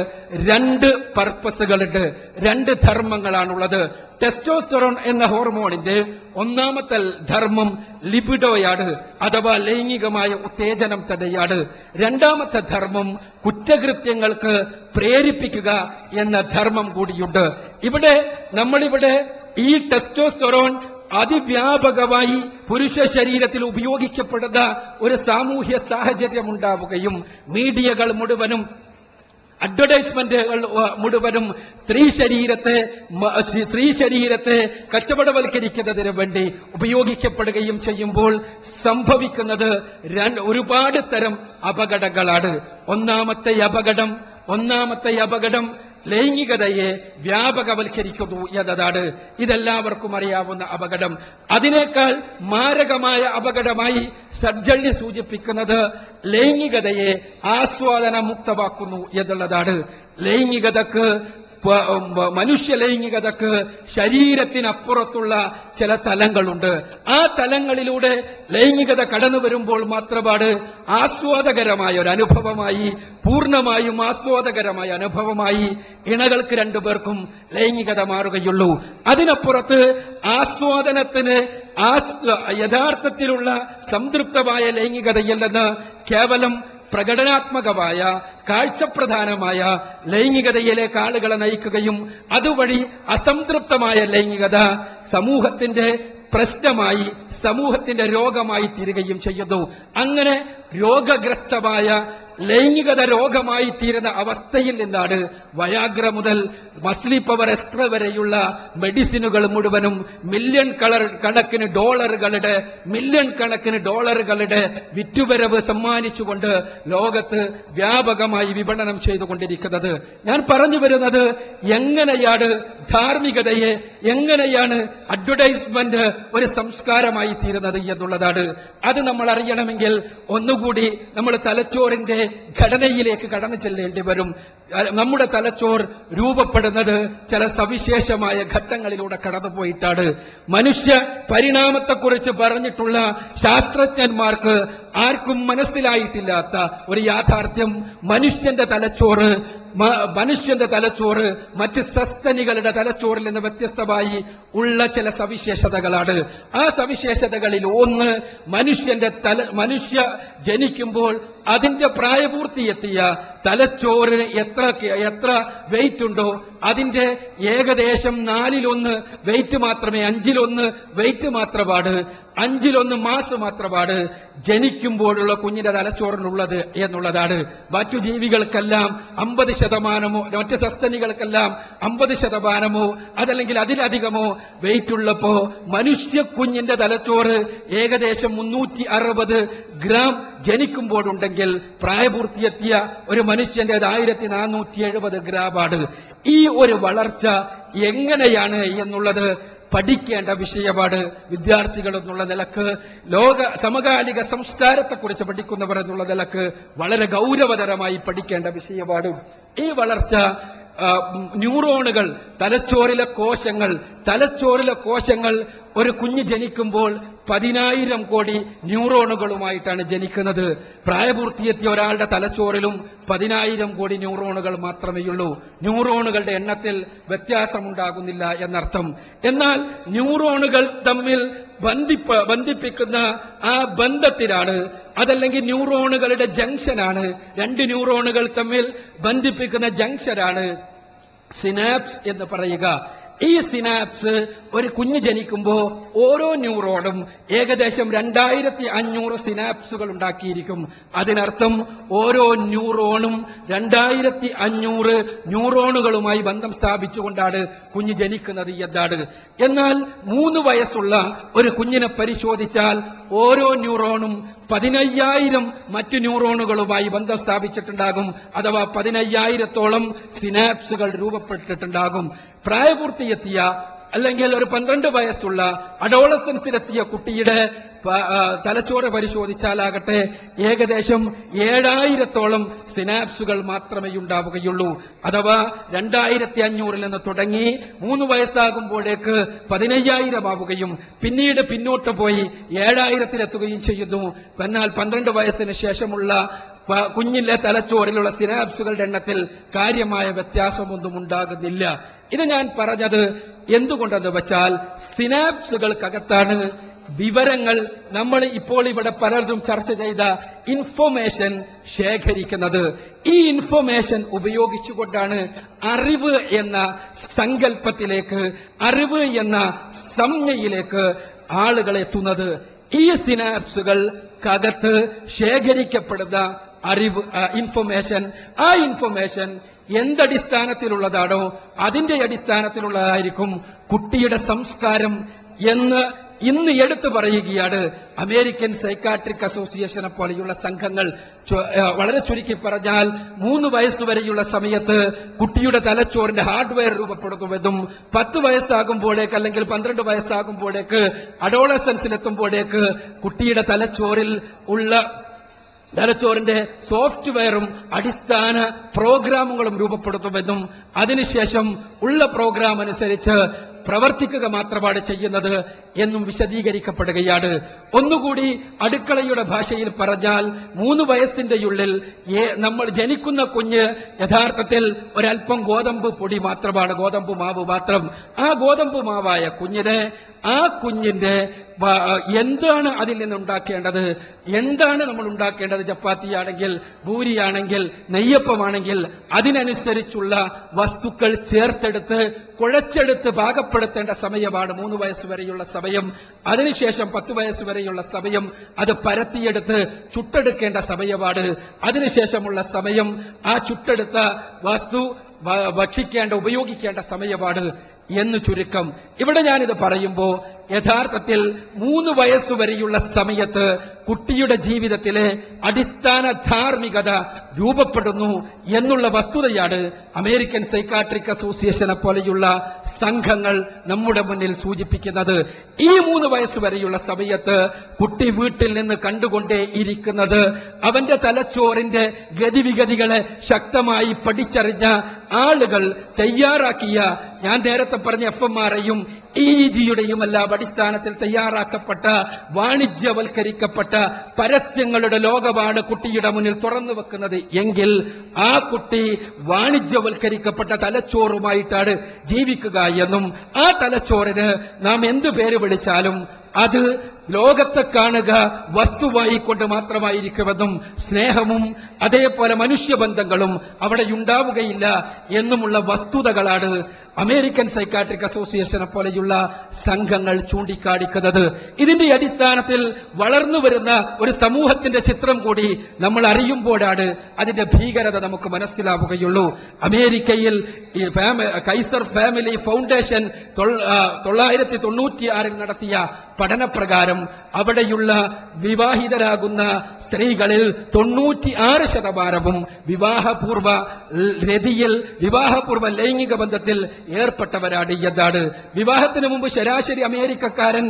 Speaker 1: 2 പർപ്പസുകളുണ്ട്, 2 ധർമ്മങ്ങളാണുള്ളത്. ടെസ്റ്റോസ്റ്ററോൺ എന്ന ഹോർമോണിന്റെ ഒന്നാമത്തെ ധർമ്മം ലിബിഡോയാണ്, അഥവാ ലൈംഗികമായ ഉത്തേജനം തന്നെയാണ്. രണ്ടാമത്തെ ധർമ്മം കുറ്റകൃത്യങ്ങൾക്ക് പ്രേരിപ്പിക്കുക എന്ന ധർമ്മം കൂടിയുണ്ട്. നമ്മളിവിടെ ഈ ടെസ്റ്റോസ്റ്ററോൺ അതിവ്യാപകമായി പുരുഷ ശരീരത്തിൽ ഉപയോഗിക്കപ്പെടുന്ന ഒരു സാമൂഹ്യ സാഹചര്യം ഉണ്ടാവുകയും മീഡിയകൾ മുഴുവനും, അഡ്വർടൈസ്മെന്റുകൾ മുഴുവനും സ്ത്രീ ശരീരത്തെ കച്ചവടവൽക്കരിക്കുന്നതിന് വേണ്ടി ഉപയോഗിക്കപ്പെടുകയും ചെയ്യുമ്പോൾ സംഭവിക്കുന്നത് ഒരുപാട് തരം അപകടങ്ങളാണ്. ഒന്നാമത്തെ അപകടം ലൈംഗികതയെ വ്യാപകവൽക്കരിക്കുന്നു എന്നതാണ് ഇതെല്ലാവർക്കും അറിയാവുന്ന അപകടം. അതിനേക്കാൾ മാരകമായ അപകടമായി സജ്ജള്ളി സൂചിപ്പിക്കുന്നത് ലൈംഗികതയെ ആസ്വാദനമുക്തമാക്കുന്നു എന്നുള്ളതാണ്. ലൈംഗികതക്ക് മനുഷ്യ ലൈംഗികതക്ക് ശരീരത്തിനപ്പുറത്തുള്ള ചില തലങ്ങളുണ്ട്. ആ തലങ്ങളിലൂടെ ലൈംഗികത കടന്നു വരുമ്പോൾ മാത്രമാണ് ആസ്വാദകരമായ ഒരു അനുഭവമായി, പൂർണ്ണമായും ആസ്വാദകരമായ അനുഭവമായി ഇണകൾക്ക് രണ്ടുപേർക്കും ലൈംഗികത മാറുകയുള്ളൂ. അതിനപ്പുറത്ത് ആസ്വാദനത്തിന് യഥാർത്ഥത്തിലുള്ള സംതൃപ്തമായ ലൈംഗികതയല്ലെന്ന് കേവലം പ്രകടനാത്മകമായ കാഴ്ചപ്രധാനമായ ലൈംഗികതയിലേക്ക് ആളുകളെ നയിക്കുകയും അതുവഴി അസംതൃപ്തമായ ലൈംഗികത സമൂഹത്തിന്റെ പ്രശ്നമായി, സമൂഹത്തിന്റെ രോഗമായി തീരുകയും ചെയ്യുന്നു. അങ്ങനെ രോഗഗ്രസ്തമായ ലൈംഗികത രോഗമായി തീരുന്ന അവസ്ഥയിൽ നിന്നാണ് വയാഗ്ര മുതൽ മസ്ലി പവർ എക്സ്ട്ര വരെയുള്ള മെഡിസിനുകൾ മുഴുവനും മില്യൺ കണക്കിന് ഡോളറുകളുടെ വിറ്റുവരവ് സമ്മാനിച്ചുകൊണ്ട് ലോകത്ത് വ്യാപകമായി വിപണനം ചെയ്തുകൊണ്ടിരിക്കുന്നത്. ഞാൻ പറഞ്ഞു വരുന്നത് എങ്ങനെയാണ് ധാർമ്മികതയെ, എങ്ങനെയാണ് അഡ്വർടൈസ്മെന്റ് ഒരു സംസ്കാരമായി തീരുന്നത് എന്നുള്ളതാണ്. അത് നമ്മൾ അറിയണമെങ്കിൽ ഒന്നുകൂടി നമ്മൾ തലച്ചോറിന്റെ ഘടനയിലേക്ക് കടന്നു ചെല്ലേണ്ടി വരും. നമ്മുടെ തലച്ചോർ രൂപപ്പെടുന്നത് ചില സവിശേഷമായ ഘട്ടങ്ങളിലൂടെ കടന്നുപോയിട്ടാണ്. മനുഷ്യ പരിണാമത്തെക്കുറിച്ച് പറഞ്ഞിട്ടുള്ള ശാസ്ത്രജ്ഞന്മാർക്ക് ആർക്കും മനസ്സിലായിട്ടില്ലാത്ത ഒരു യാഥാർത്ഥ്യം മനുഷ്യന്റെ തലച്ചോറ് മറ്റ് സസ്തനികളുടെ തലച്ചോറിൽ നിന്ന് വ്യത്യസ്തമായി ഉള്ള ചില സവിശേഷതകളാണ്. ആ സവിശേഷതകളിൽ ഒന്ന്, മനുഷ്യ ജനിക്കുമ്പോൾ അതിന്റെ പ്രായപൂർത്തിയെത്തിയ തലച്ചോറിന് എത്ര വെയിറ്റ് ഉണ്ടോ അതിന്റെ ഏകദേശം 4/1 വെയിറ്റ് മാത്രമേ, 5/1 വെയിറ്റ് മാത്രമാണ്, 5/1 മാസ് മാത്രമാണ് ജനിക്കുമ്പോഴുള്ള കുഞ്ഞിന്റെ തലച്ചോറിനുള്ളത് എന്നുള്ളതാണ്. മറ്റു ജീവികൾക്കെല്ലാം 50%, മറ്റ് സസ്തനികൾക്കെല്ലാം 50% അതല്ലെങ്കിൽ അതിലധികമോ വെയിറ്റ് ഉള്ളപ്പോ മനുഷ്യ കുഞ്ഞിന്റെ തലച്ചോറ് ഏകദേശം 360 ഗ്രാം ജനിക്കുമ്പോഴുണ്ടെങ്കിൽ പ്രായപൂർത്തിയെത്തിയ ഒരു മനുഷ്യന്റേത് 1470 ഗ്രാമാണ്. ഈ ഒരു വളർച്ച എങ്ങനെയാണ് എന്നുള്ളത് പഠിക്കേണ്ട വിഷയമാണ് വിദ്യാർത്ഥികൾ എന്നുള്ള നിലക്ക്, സമകാലിക സംസ്കാരത്തെക്കുറിച്ച് പഠിക്കുന്നവർ എന്നുള്ള നിലക്ക് വളരെ ഗൗരവതരമായി പഠിക്കേണ്ട വിഷയമാണ്. ഈ വളർച്ച ന്യൂറോണുകൾ, തലച്ചോറിലെ കോശങ്ങൾ ഒരു കുഞ്ഞ് ജനിക്കുമ്പോൾ 10,000 കോടി ന്യൂറോണുകളുമായിട്ടാണ് ജനിക്കുന്നത്. പ്രായപൂർത്തിയെത്തിയ ഒരാളുടെ തലച്ചോറിലും 10,000 കോടി ന്യൂറോണുകൾ മാത്രമേയുള്ളൂ. ന്യൂറോണുകളുടെ എണ്ണത്തിൽ വ്യത്യാസമുണ്ടാകുന്നില്ല എന്നർത്ഥം. എന്നാൽ ന്യൂറോണുകൾ തമ്മിൽ ബന്ധിപ്പിക്കുന്ന ആ ബന്ധത്തിലാണ്, അതല്ലെങ്കിൽ ന്യൂറോണുകളുടെ ജംഗ്ഷനാണ്, 2 ന്യൂറോണുകൾ തമ്മിൽ ബന്ധിപ്പിക്കുന്ന ജംഗ്ഷനാണ് സിനാപ്സ് എന്ന് പറയുക. ഈ സിനാപ്സ് ഒരു കുഞ്ഞ് ജനിക്കുമ്പോൾ ഓരോ ന്യൂറോണും ഏകദേശം 2500 സിനാപ്സുകൾ ഉണ്ടാക്കിയിരിക്കും. അതിനർത്ഥം ഓരോ ന്യൂറോണും 2500 ന്യൂറോണുകളുമായി ബന്ധം സ്ഥാപിച്ചുകൊണ്ടാണ് കുഞ്ഞ് ജനിക്കുന്നത് എന്നാണ്. എന്നാൽ 3 വയസ്സുള്ള ഒരു കുഞ്ഞിനെ പരിശോധിച്ചാൽ ഓരോ ന്യൂറോണും 15,000 മറ്റു ന്യൂറോണുകളുമായി ബന്ധം സ്ഥാപിച്ചിട്ടുണ്ടാകും. അഥവാ 15,000-ഓളം സിനാപ്സുകൾ രൂപപ്പെട്ടിട്ടുണ്ടാകും. പ്രായപൂർത്തിയെത്തിയ അല്ലെങ്കിൽ ഒരു 12 വയസ്സുള്ള അഡോളസൻസിലെത്തിയ കുട്ടിയുടെ തലച്ചോറ് പരിശോധിച്ചാലാകട്ടെ ഏകദേശം 7,000-ഓളം സിനാപ്സുകൾ മാത്രമേ ഉണ്ടാവുകയുള്ളൂ. അഥവാ 2,500 നിന്ന് തുടങ്ങി 3 വയസ്സാകുമ്പോഴേക്ക് 15,000 ആവുകയും പിന്നീട് പിന്നോട്ട് പോയി 7,000-ലെത്തുകയും ചെയ്യുന്നു. എന്നാൽ 12 വയസ്സിന് ശേഷമുള്ള കുഞ്ഞിലെ തലച്ചോറിലുള്ള സിനാപ്സുകളുടെ എണ്ണത്തിൽ കാര്യമായ വ്യത്യാസമൊന്നും ഉണ്ടാകുന്നില്ല. ഇത് ഞാൻ പറഞ്ഞത് എന്തുകൊണ്ടെന്ന് വെച്ചാൽ സിനാപ്സുകൾക്കകത്താണ് വിവരങ്ങൾ, നമ്മൾ ഇപ്പോൾ ഇവിടെ പലർക്കും ചർച്ച ചെയ്ത ഇൻഫോർമേഷൻ ശേഖരിക്കുന്നത്. ഈ ഇൻഫോർമേഷൻ ഉപയോഗിച്ചുകൊണ്ടാണ് അറിവ് എന്ന സങ്കല്പത്തിലേക്ക്, അറിവ് എന്ന സംജ്ഞയിലേക്ക് ആളുകൾ എത്തുന്നത്. ഈ സിനാപ്സുകൾക്കകത്ത് ശേഖരിക്കപ്പെടുന്ന ഇൻഫോർമേഷൻ എന്തടിസ്ഥാനത്തിലുള്ളതാണോ അതിന്റെ അടിസ്ഥാനത്തിലുള്ളതായിരിക്കും കുട്ടിയുടെ സംസ്കാരം എന്ന് ഇന്ന് എടുത്തു പറയുകയാണ് അമേരിക്കൻ സൈക്കാട്രിക് അസോസിയേഷനെ പോലെയുള്ള സംഘങ്ങൾ. വളരെ ചുരുക്കി പറഞ്ഞാൽ 3 വയസ്സുവരെയുള്ള സമയത്ത് കുട്ടിയുടെ തലച്ചോറിന്റെ ഹാർഡ്വെയർ രൂപപ്പെടുത്തുമെന്നും 10 വയസ്സാകുമ്പോഴേക്ക് അല്ലെങ്കിൽ 12 വയസ്സാകുമ്പോഴേക്ക് അഡോളസൻസിലെത്തുമ്പോഴേക്ക് കുട്ടിയുടെ തലച്ചോറിന്റെ സോഫ്റ്റ്വെയറും അടിസ്ഥാന പ്രോഗ്രാമുകളും രൂപപ്പെടുത്തുമെന്നും അതിനുശേഷം ഉള്ള പ്രോഗ്രാം അനുസരിച്ച് പ്രവർത്തിക്കുക മാത്രമാണ് ചെയ്യുന്നത് എന്നും വിശദീകരിക്കപ്പെടുകയാണ്. ഒന്നുകൂടി അടുക്കളയുടെ ഭാഷയിൽ പറഞ്ഞാൽ 3 വയസ്സിന്റെ ഉള്ളിൽ നമ്മൾ ജനിക്കുന്ന കുഞ്ഞ് യഥാർത്ഥത്തിൽ ഒരൽപ്പം ഗോതമ്പ് പൊടി മാത്രമാണ്, ഗോതമ്പ് മാവ് മാത്രം. ആ ഗോതമ്പ് മാവായ കുഞ്ഞിനെ ആ കുഞ്ഞിന്റെ എന്താണ് അതിൽ നിന്ന് ഉണ്ടാക്കേണ്ടത്, എന്താണ് നമ്മൾ ഉണ്ടാക്കേണ്ടത്, ചപ്പാത്തിയാണെങ്കിൽ ഭൂരിയാണെങ്കിൽ നെയ്യപ്പമാണെങ്കിൽ അതിനനുസരിച്ചുള്ള വസ്തുക്കൾ ചേർത്തെടുത്ത് കുഴച്ചെടുത്ത് പാകപ്പെടുത്തേണ്ട സമയമാണ് 3 വയസ്സുവരെയുള്ള സമയം. അതിനുശേഷം 10 വയസ്സുവരെയുള്ള സമയം അത് പരത്തിയെടുത്ത് ചുട്ടെടുക്കേണ്ട സമയമാണ്. അതിനുശേഷമുള്ള സമയം ആ ചുട്ടെടുത്ത വസ്തു ഭക്ഷിക്കേണ്ട ഉപയോഗിക്കേണ്ട സമയമാണ് എന്ന് ചുരുക്കം. ഇവിടെ ഞാനിത് പറയുമ്പോൾ യഥാർത്ഥത്തിൽ 3 വയസ്സുവരെയുള്ള സമയത്ത് കുട്ടിയുടെ ജീവിതത്തിലെ അടിസ്ഥാന ധാർമ്മികത രൂപപ്പെടുന്നു എന്നുള്ള വസ്തുതയാണ് അമേരിക്കൻ സൈക്കാട്രിക് അസോസിയേഷനെ പോലെയുള്ള സംഘങ്ങൾ നമ്മുടെ മുന്നിൽ സൂചിപ്പിക്കുന്നത്. ഈ 3 വയസ്സുവരെയുള്ള സമയത്ത് കുട്ടി വീട്ടിൽ നിന്ന് കണ്ടുകൊണ്ടേ ഇരിക്കുന്നത് അവന്റെ തലച്ചോറിന്റെ ഗതിവിഗതികളെ ശക്തമായി പഠിച്ചറിഞ്ഞ ആളുകൾ തയ്യാറാക്കിയ, ഞാൻ നേരത്തെ പറഞ്ഞ FMRIയും EEGയുടെയും എല്ലാം അടിസ്ഥാനത്തിൽ തയ്യാറാക്കപ്പെട്ട വാണിജ്യവൽക്കരിക്കപ്പെട്ട പരസ്യങ്ങളുടെ ലോകമാണ് കുട്ടിയുടെ മുന്നിൽ തുറന്നു വെക്കുന്നത് എങ്കിൽ ആ കുട്ടി വാണിജ്യവൽക്കരിക്കപ്പെട്ട തലച്ചോറുമായിട്ടാണ് ജീവിക്കുക എന്നും ആ തലച്ചോറിന് നാം എന്തു പേര് വിളിച്ചാലും അത് ലോകത്തെ കാണുക വസ്തുവായിക്കൊണ്ട് മാത്രമായിരിക്കുമെന്നും സ്നേഹവും അതേപോലെ മനുഷ്യബന്ധങ്ങളും അവിടെ ഉണ്ടാവുകയില്ല എന്നുമുള്ള വസ്തുതകളാണ് അമേരിക്കൻ സൈക്കാട്രിക് അസോസിയേഷനെ പോലെയുള്ള സംഘങ്ങൾ ചൂണ്ടിക്കാണിക്കുന്നത്. ഇതിന്റെ അടിസ്ഥാനത്തിൽ വളർന്നു വരുന്ന ഒരു സമൂഹത്തിന്റെ ചിത്രം കൂടി നമ്മൾ അറിയുമ്പോഴാണ് അതിന്റെ ഭീകരത നമുക്ക് മനസ്സിലാവുകയുള്ളൂ. അമേരിക്കയിൽ കൈസർ ഫാമിലി ഫൗണ്ടേഷൻ 1996 നടത്തിയ പഠനപ്രകാരം അവിടെയുള്ള വിവാഹിതരാകുന്ന സ്ത്രീകളിൽ 96% വിവാഹപൂർവ രതിയിൽ വിവാഹപൂർവ ലൈംഗിക ബന്ധത്തിൽ ഏർപ്പെട്ടവരാണ് എന്നാണ്. വിവാഹത്തിന് മുമ്പ് ശരാശരി അമേരിക്കക്കാരൻ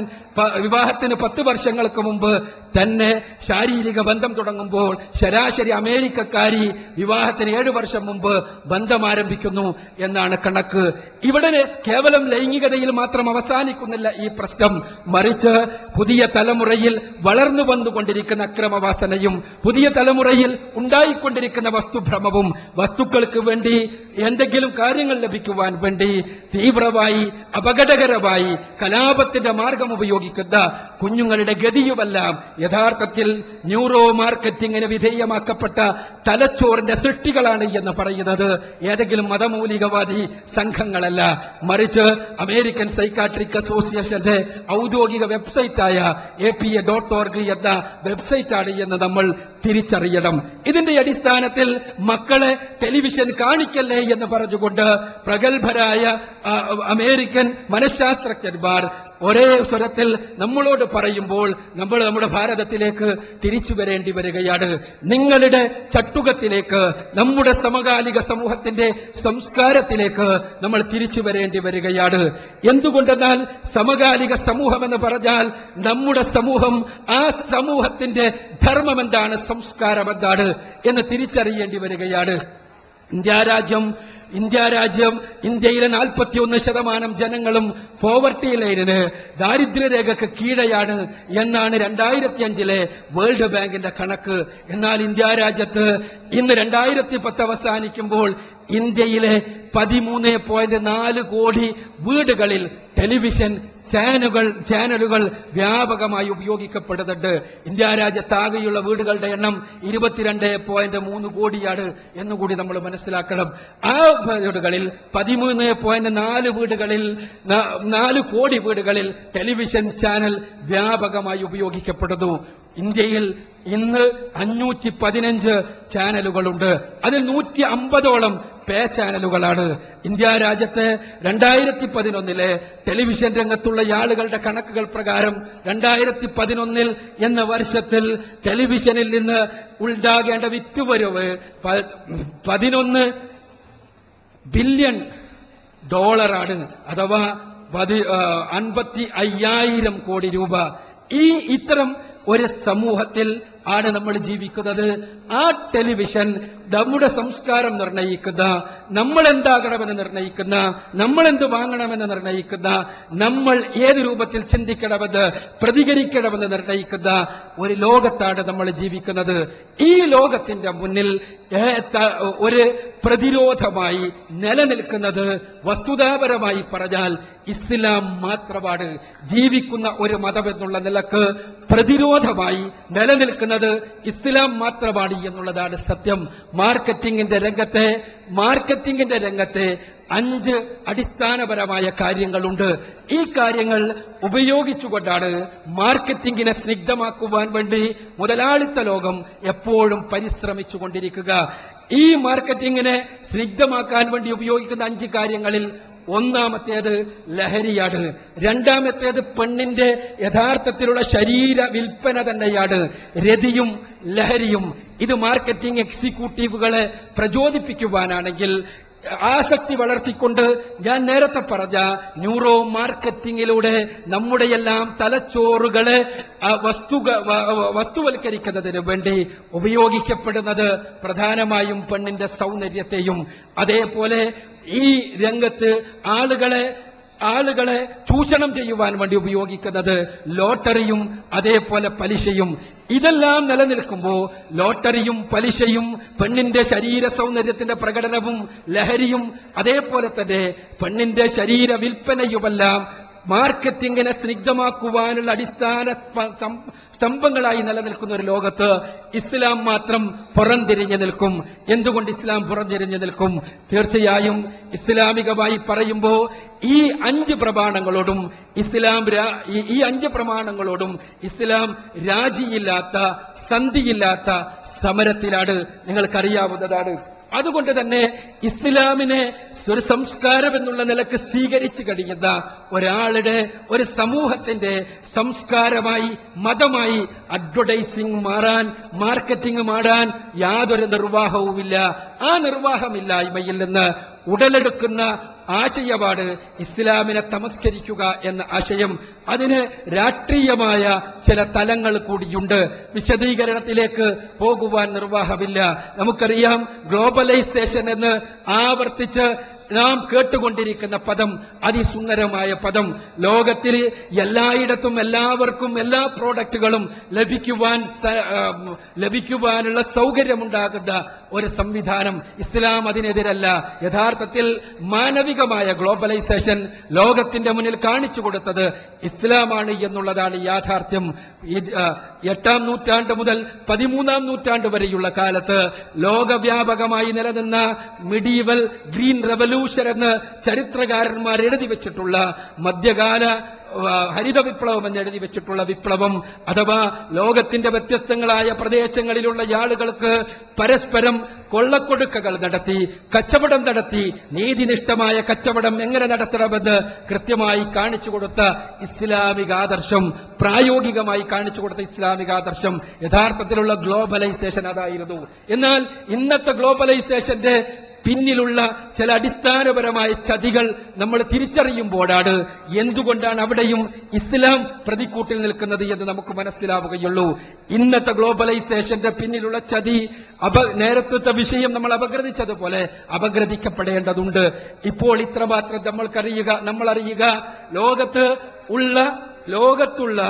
Speaker 1: വിവാഹത്തിന് 10 വർഷങ്ങൾക്ക് മുമ്പ് തന്നെ ശാരീരിക ബന്ധം തുടങ്ങുമ്പോൾ ശരാശരി അമേരിക്കക്കാരി വിവാഹത്തിന് 7 വർഷം മുമ്പ് ബന്ധം ആരംഭിക്കുന്നു എന്നാണ് കണക്ക്. ഇവിടെ കേവലം ലൈംഗികതയിൽ മാത്രം അവസാനിക്കുന്നില്ല ഈ പ്രശ്നം. മറിച്ച് പുതിയ തലമുറയിൽ വളർന്നു വന്നുകൊണ്ടിരിക്കുന്ന അക്രമവാസനയും പുതിയ തലമുറയിൽ ഉണ്ടായിക്കൊണ്ടിരിക്കുന്ന വസ്തുഭ്രമവും വസ്തുക്കൾക്ക് വേണ്ടി എന്തെങ്കിലും കാര്യങ്ങൾ ലഭിക്കുവാൻ വേണ്ടി തീവ്രമായി അപകടകരമായി കലാപത്തിന്റെ മാർഗം ഉപയോഗിക്കുന്ന കുഞ്ഞുങ്ങളുടെ ഗതിയുമെല്ലാം യഥാർത്ഥത്തിൽ ന്യൂറോ മാർക്കറ്റിംഗിന് വിധേയമാക്കപ്പെട്ട തലച്ചോറിന്റെ സൃഷ്ടികളാണ് എന്ന് പറയുന്നത് ഏതെങ്കിലും മതമൗലികവാദി സംഘങ്ങളല്ല, മറിച്ച് അമേരിക്കൻ സൈക്കാട്രിക് അസോസിയേഷന്റെ ഔദ്യോഗിക വെബ്സൈറ്റായ APA.org എന്ന വെബ്സൈറ്റാണ് എന്ന് നമ്മൾ തിരിച്ചറിയണം. ഇതിന്റെ അടിസ്ഥാനത്തിൽ മക്കളെ ടെലിവിഷൻ കാണിക്കല്ലേ എന്ന് പറഞ്ഞുകൊണ്ട് പ്രഗത്ഭരായ അമേരിക്കൻ മനഃശാസ്ത്രജ്ഞന്മാർ ഒരേ സ്വരത്തിൽ നമ്മളോട് പറയുമ്പോൾ നമ്മൾ നമ്മുടെ ഭാരതത്തിലേക്ക് തിരിച്ചു വരേണ്ടി വരികയാണ്. നിങ്ങളുടെ ചട്ടുകത്തിലേക്ക്, നമ്മുടെ സമകാലിക സമൂഹത്തിന്റെ സംസ്കാരത്തിലേക്ക് നമ്മൾ തിരിച്ചു വരേണ്ടി വരികയാണ്. എന്തുകൊണ്ടെന്നാൽ സമകാലിക സമൂഹം എന്ന് പറഞ്ഞാൽ നമ്മുടെ സമൂഹം, ആ സമൂഹത്തിന്റെ ധർമ്മം എന്താണ്, സംസ്കാരം എന്താണ് എന്ന് തിരിച്ചറിയേണ്ടി വരികയാണ്. ഇന്ത്യയിലെ 41% ജനങ്ങളും പോവർട്ടി ലൈനിന്, ദാരിദ്ര്യരേഖക്ക് കീഴെയാണ് എന്നാണ് 2005 വേൾഡ് ബാങ്കിന്റെ കണക്ക്. എന്നാൽ ഇന്ത്യ രാജ്യത്ത് ഇന്ന് 2010 അവസാനിക്കുമ്പോൾ ഇന്ത്യയിലെ 13.4 കോടി വീടുകളിൽ ടെലിവിഷൻ ചാനലുകൾ വ്യാപകമായി ഉപയോഗിക്കപ്പെടുന്നുണ്ട്. ഇന്ത്യ രാജ്യത്താകെയുള്ള വീടുകളുടെ എണ്ണം 22.3 കോടിയാണ് എന്നുകൂടി നമ്മൾ മനസ്സിലാക്കണം. ആ വീടുകളിൽ 13.4 കോടി വീടുകളിൽ ടെലിവിഷൻ ചാനൽ വ്യാപകമായി ഉപയോഗിക്കപ്പെടുന്നു. ഇന്ത്യയിൽ ഇന്ന് 515 ചാനലുകളുണ്ട്. അതിൽ 150ഓളം പേ ചാനലുകളാണ്. ഇന്ത്യ രാജ്യത്തെ 2011 ടെലിവിഷൻ രംഗത്തുള്ള ആളുകളുടെ കണക്കുകൾ പ്രകാരം 2011 എന്ന വർഷത്തിൽ ടെലിവിഷനിൽ നിന്ന് ഉണ്ടാകേണ്ട വിറ്റുവരവ് $11 ബില്യൺ അഥവാ 55,000 കോടി രൂപ. ഇത്തരം ഒരു സമൂഹത്തിൽ ആണ് നമ്മൾ ജീവിക്കുന്നത്. ആ ടെലിവിഷൻ നമ്മുടെ സംസ്കാരം നിർണയിക്കുന്ന, നമ്മൾ എന്താകണമെന്ന് നിർണയിക്കുന്ന, നമ്മൾ എന്ത് വാങ്ങണമെന്ന് നിർണയിക്കുന്ന, നമ്മൾ ഏത് രൂപത്തിൽ ചിന്തിക്കണമെന്ന് പ്രതികരിക്കണമെന്ന് നിർണയിക്കുന്ന ഒരു ലോകത്താണ് നമ്മൾ ജീവിക്കുന്നത്. ഈ ലോകത്തിന്റെ മുന്നിൽ ഒരു പ്രതിരോധമായി നിലനിൽക്കുന്നത് വസ്തുതാപരമായി പറഞ്ഞാൽ ഇസ്ലാം മാത്രമാണ്. ജീവിക്കുന്ന ഒരു മതമെന്നുള്ള നിലക്ക് പ്രതിരോധമായി നിലനിൽക്കുന്നത് ഇസ്ലാം മാത്രമാണ് എന്നുള്ളതാണ് സത്യം. മാർക്കറ്റിംഗിന്റെ രംഗത്തെ 5 അടിസ്ഥാനപരമായ കാര്യങ്ങളുണ്ട്. ഈ കാര്യങ്ങൾ ഉപയോഗിച്ചുകൊണ്ടാണ് മാർക്കറ്റിംഗിനെ സ്നിഗ്ധമാക്കുവാൻ വേണ്ടി മുതലാളിത്ത ലോകം എപ്പോഴും പരിശ്രമിച്ചുകൊണ്ടിരിക്കുക. ഈ മാർക്കറ്റിംഗിനെ സ്നിഗ്ധമാക്കാൻ വേണ്ടി ഉപയോഗിക്കുന്ന 5 കാര്യങ്ങളിൽ ഒന്നാമത്തേത് ലഹരിയാണ്. രണ്ടാമത്തേത് പെണ്ണിന്റെ യഥാർത്ഥത്തിലുള്ള ശരീര വിൽപ്പന തന്നെയാണ് രതിയും ലഹരിയും. ഇത് മാർക്കറ്റിംഗ് എക്സിക്യൂട്ടീവുകളെ പ്രചോദിപ്പിക്കുവാനാണെങ്കിൽ ആസക്തി വളർത്തിക്കൊണ്ട് ഞാൻ നേരത്തെ പറഞ്ഞ ന്യൂറോ മാർക്കറ്റിംഗിലൂടെ നമ്മുടെയെല്ലാം തലച്ചോറുകളെ വസ്തുവൽക്കരിക്കുന്നതിന് വേണ്ടി ഉപയോഗിക്കപ്പെടുന്നത് പ്രധാനമായും പെണ്ണിന്റെ സൗന്ദര്യത്തെയും, അതേപോലെ ഈ രംഗത്ത് ആളുകളെ ചൂഷണം ചെയ്യുവാൻ വേണ്ടി ഉപയോഗിക്കുന്നത് ലോട്ടറിയും അതേപോലെ പലിശയും. ഇതെല്ലാം നിലനിൽക്കുമ്പോൾ ലോട്ടറിയും പലിശയും പെണ്ണിന്റെ ശരീര സൗന്ദര്യത്തിന്റെ പ്രകടനവും ലഹരിയും അതേപോലെ തന്നെ പെണ്ണിന്റെ ശരീര വിൽപ്പനയുമെല്ലാം മാർക്കറ്റിംഗിനെ സ്നിഗ്ധമാക്കുവാനുള്ള അടിസ്ഥാന സ്തംഭങ്ങളായി നിലനിൽക്കുന്ന ഒരു ലോകത്ത് ഇസ്ലാം മാത്രം പുറംതിരിഞ്ഞു നിൽക്കും. എന്തുകൊണ്ട് ഇസ്ലാം പുറംതിരിഞ്ഞു നിൽക്കും? തീർച്ചയായും ഇസ്ലാമികമായി പറയുമ്പോൾ ഈ 5 പ്രമാണങ്ങളോടും ഇസ്ലാം രാജിയില്ലാത്ത, സന്ധിയില്ലാത്ത സമരത്തിലാണ്. നിങ്ങൾക്കറിയാവുന്നതാണ്. അതുകൊണ്ട് തന്നെ ഇസ്ലാമിനെ ഒരു സംസ്കാരം എന്നുള്ള നിലക്ക് സ്വീകരിച്ചു കഴിയുന്ന ഒരു സമൂഹത്തിന്റെ സംസ്കാരമായി, മതമായി അഡ്വർടൈസിംഗ് മാർക്കറ്റിംഗ് മാറാൻ യാതൊരു നിർവാഹവുമില്ല. ആ നിർവാഹമില്ലായ്മയിൽ നിന്ന് ഉടലെടുക്കുന്ന ആശയമാണ് ഇസ്ലാമിനെ തമസ്കരിക്കുക എന്ന ആശയം. അതിന് രാഷ്ട്രീയമായ ചില തലങ്ങൾ കൂടിയുണ്ട്. വിശദീകരണത്തിലേക്ക് പോകുവാൻ നിർവാഹമില്ല. നമുക്കറിയാം, ഗ്ലോബലൈസേഷൻ എന്ന് ആവർത്തിച്ച് നാം കേട്ടുകൊണ്ടിരിക്കുന്ന പദം അതിസുന്ദരമായ പദം. ലോകത്തിൽ എല്ലായിടത്തും എല്ലാവർക്കും എല്ലാ പ്രോഡക്റ്റുകളും ലഭിക്കുവാനുള്ള സൗകര്യമുണ്ടാകുന്ന ഒരു സംവിധാനം. ഇസ്ലാം അതിനെതിരല്ല. യഥാർത്ഥത്തിൽ മാനവികമായ ഗ്ലോബലൈസേഷൻ ലോകത്തിന്റെ മുന്നിൽ കാണിച്ചു കൊടുത്തത് ഇസ്ലാമാണ് എന്നുള്ളതാണ് യാഥാർത്ഥ്യം. 8-ാം നൂറ്റാണ്ട് മുതൽ 13-ാം നൂറ്റാണ്ട് വരെയുള്ള കാലത്ത് ലോകവ്യാപകമായി നിലനിന്ന മിഡീവൽ ഗ്രീൻ റെവല്യൂഷൻ എന്ന് ചരിത്രകാരന്മാർ എഴുതി വെച്ചിട്ടുള്ള മധ്യകാല ഹരിത വിപ്ലവം എന്ന് എഴുതി വെച്ചിട്ടുള്ള വിപ്ലവം, അഥവാ ലോകത്തിന്റെ വ്യത്യസ്തങ്ങളായ പ്രദേശങ്ങളിലുള്ള ആളുകൾക്ക് പരസ്പരം കൊള്ളക്കൊടുക്കകൾ നടത്തി, കച്ചവടം നടത്തി, നീതിനിഷ്ഠമായ കച്ചവടം എങ്ങനെ നടത്തണമെന്ന് കൃത്യമായി കാണിച്ചു കൊടുത്ത ഇസ്ലാമിക ആദർശം, പ്രായോഗികമായി കാണിച്ചു കൊടുത്ത ഇസ്ലാമിക ആദർശം യഥാർത്ഥത്തിലുള്ള ഗ്ലോബലൈസേഷൻ അതായിരുന്നു. എന്നാൽ ഇന്നത്തെ ഗ്ലോബലൈസേഷന്റെ പിന്നിലുള്ള ചില അടിസ്ഥാനപരമായ ചതികൾ നമ്മൾ തിരിച്ചറിയുമ്പോഴാണ് എന്തുകൊണ്ടാണ് അവിടെയും ഇസ്ലാം പ്രതിക്കൂട്ടിൽ നിൽക്കുന്നത് എന്ന് നമുക്ക് മനസ്സിലാവുകയുള്ളൂ. ഇന്നത്തെ ഗ്ലോബലൈസേഷന്റെ പിന്നിലുള്ള ചതി നേരത്തെ വിഷയം നമ്മൾ അപഗ്രഥിച്ചതുപോലെ അപഗ്രഥിക്കപ്പെടേണ്ടതുണ്ട്. ഇപ്പോൾ ഇത്രമാത്രം നമ്മൾ അറിയുക, ലോകത്തുള്ള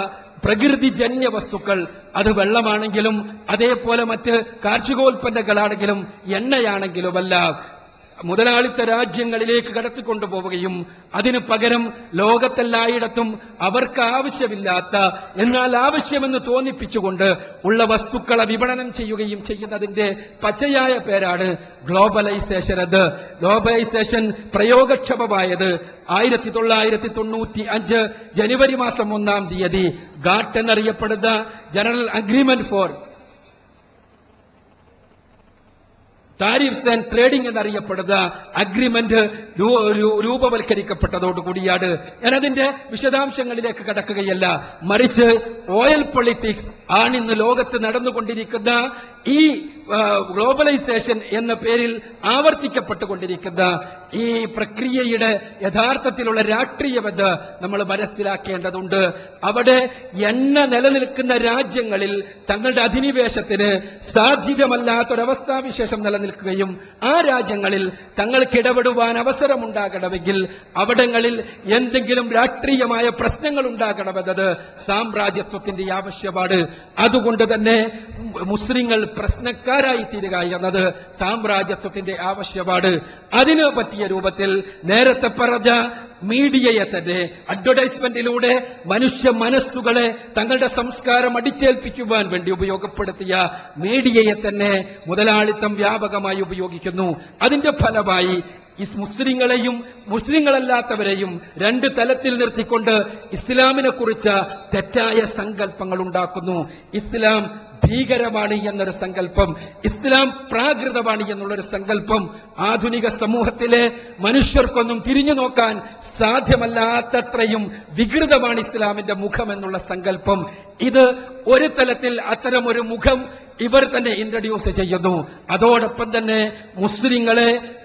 Speaker 1: പ്രകൃതിജന്യ വസ്തുക്കൾ, അത് വെള്ളമാണെങ്കിലും അതേപോലെ മറ്റ് കാർഷികോൽപ്പന്നങ്ങളാണെങ്കിലും എണ്ണയാണെങ്കിലുമല്ല, മുതലാളിത്ത രാജ്യങ്ങളിലേക്ക് കടത്തിക്കൊണ്ടുപോവുകയും അതിനു പകരം ലോകത്തെല്ലായിടത്തും അവർക്ക് ആവശ്യമില്ലാത്ത എന്നാൽ ആവശ്യമെന്ന് തോന്നിപ്പിച്ചുകൊണ്ട് ഉള്ള വസ്തുക്കളെ വിപണനം ചെയ്യുകയും ചെയ്യുന്നതിന്റെ പച്ചയായ പേരാണ് ഗ്ലോബലൈസേഷൻ. ഗ്ലോബലൈസേഷൻ പ്രയോഗക്ഷമമായത് 1995 ജനുവരി മാസം 1-ാം തീയതി ഗാട്ട് എന്നറിയപ്പെടുന്ന general agreement for tariffs and trading എന്നറിയപ്പെടുന്ന അഗ്രിമെന്റ് രൂപവൽക്കരിക്കപ്പെട്ടതോടുകൂടിയാണ്. ഞാനതിന്റെ വിശദാംശങ്ങളിലേക്ക് കടക്കുകയല്ല, മറിച്ച് ഓയിൽ പൊളിറ്റിക്സ് ആണിന്ന് ലോകത്ത് നടന്നുകൊണ്ടിരിക്കുന്ന ഈ ഗ്ലോബലൈസേഷൻ എന്ന പേരിൽ ആവർത്തിക്കപ്പെട്ടുകൊണ്ടിരിക്കുന്ന ഈ പ്രക്രിയയുടെ യഥാർത്ഥത്തിലുള്ള രാഷ്ട്രീയമെന്ന് നമ്മൾ മനസ്സിലാക്കേണ്ടതുണ്ട്. അവിടെ എണ്ണ നിലനിൽക്കുന്ന രാജ്യങ്ങളിൽ തങ്ങളുടെ അധിനിവേശത്തിന് സാധ്യതമല്ലാത്തൊരവസ്ഥാവിശേഷം നിലനിൽക്കുകയും ആ രാജ്യങ്ങളിൽ തങ്ങൾക്കിടപെടുവാൻ അവസരമുണ്ടാകണമെങ്കിൽ അവിടങ്ങളിൽ എന്തെങ്കിലും രാഷ്ട്രീയമായ പ്രശ്നങ്ങൾ ഉണ്ടാകണമെന്നത് സാമ്രാജ്യത്വത്തിന്റെ ആവശ്യമാണ്. അതുകൊണ്ട് തന്നെ മുസ്ലിങ്ങൾ പ്രശ്നക്കാരായി തീരുക എന്നത് സാമ്രാജ്യത്വത്തിന്റെ ആവശ്യമാണ്. അതിന് പറ്റിയ രൂപത്തിൽ നേരത്തെ പറഞ്ഞ മീഡിയയെ തന്നെ അഡ്വർടൈസ്മെന്റിലൂടെ മനുഷ്യ മനസ്സുകളെ തങ്ങളുടെ സംസ്കാരം അടിച്ചേൽപ്പിക്കുവാൻ വേണ്ടി ഉപയോഗപ്പെടുത്തിയ മീഡിയയെ തന്നെ മുതലാളിത്തം വ്യാപകമായി ഉപയോഗിക്കുന്നു. അതിന്റെ ഫലമായി മുസ്ലിങ്ങളെയും മുസ്ലിങ്ങളല്ലാത്തവരെയും രണ്ട് തലത്തിൽ നിർത്തിക്കൊണ്ട് ഇസ്ലാമിനെ കുറിച്ച് തെറ്റായ സങ്കല്പങ്ങൾ ഉണ്ടാക്കുന്നു. ഇസ്ലാം ഭീകരമാണ് എന്നൊരു സങ്കല്പം, ഇസ്ലാം പ്രാകൃതമാണ് എന്നുള്ളൊരു സങ്കല്പം ആധുനിക സമൂഹത്തിലെ മനുഷ്യർക്കൊന്നും തിരിഞ്ഞു നോക്കാൻ സാധ്യമല്ലാത്തത്രയും വികൃതമാണ് ഇസ്ലാമിന്റെ മുഖം എന്നുള്ള സങ്കല്പം. ഇത് ഒരു തലത്തിൽ അത്തരമൊരു മുഖം ഇവർ തന്നെ ഇൻട്രൊഡ്യൂസ് ചെയ്യുന്നു. അതോടൊപ്പം തന്നെ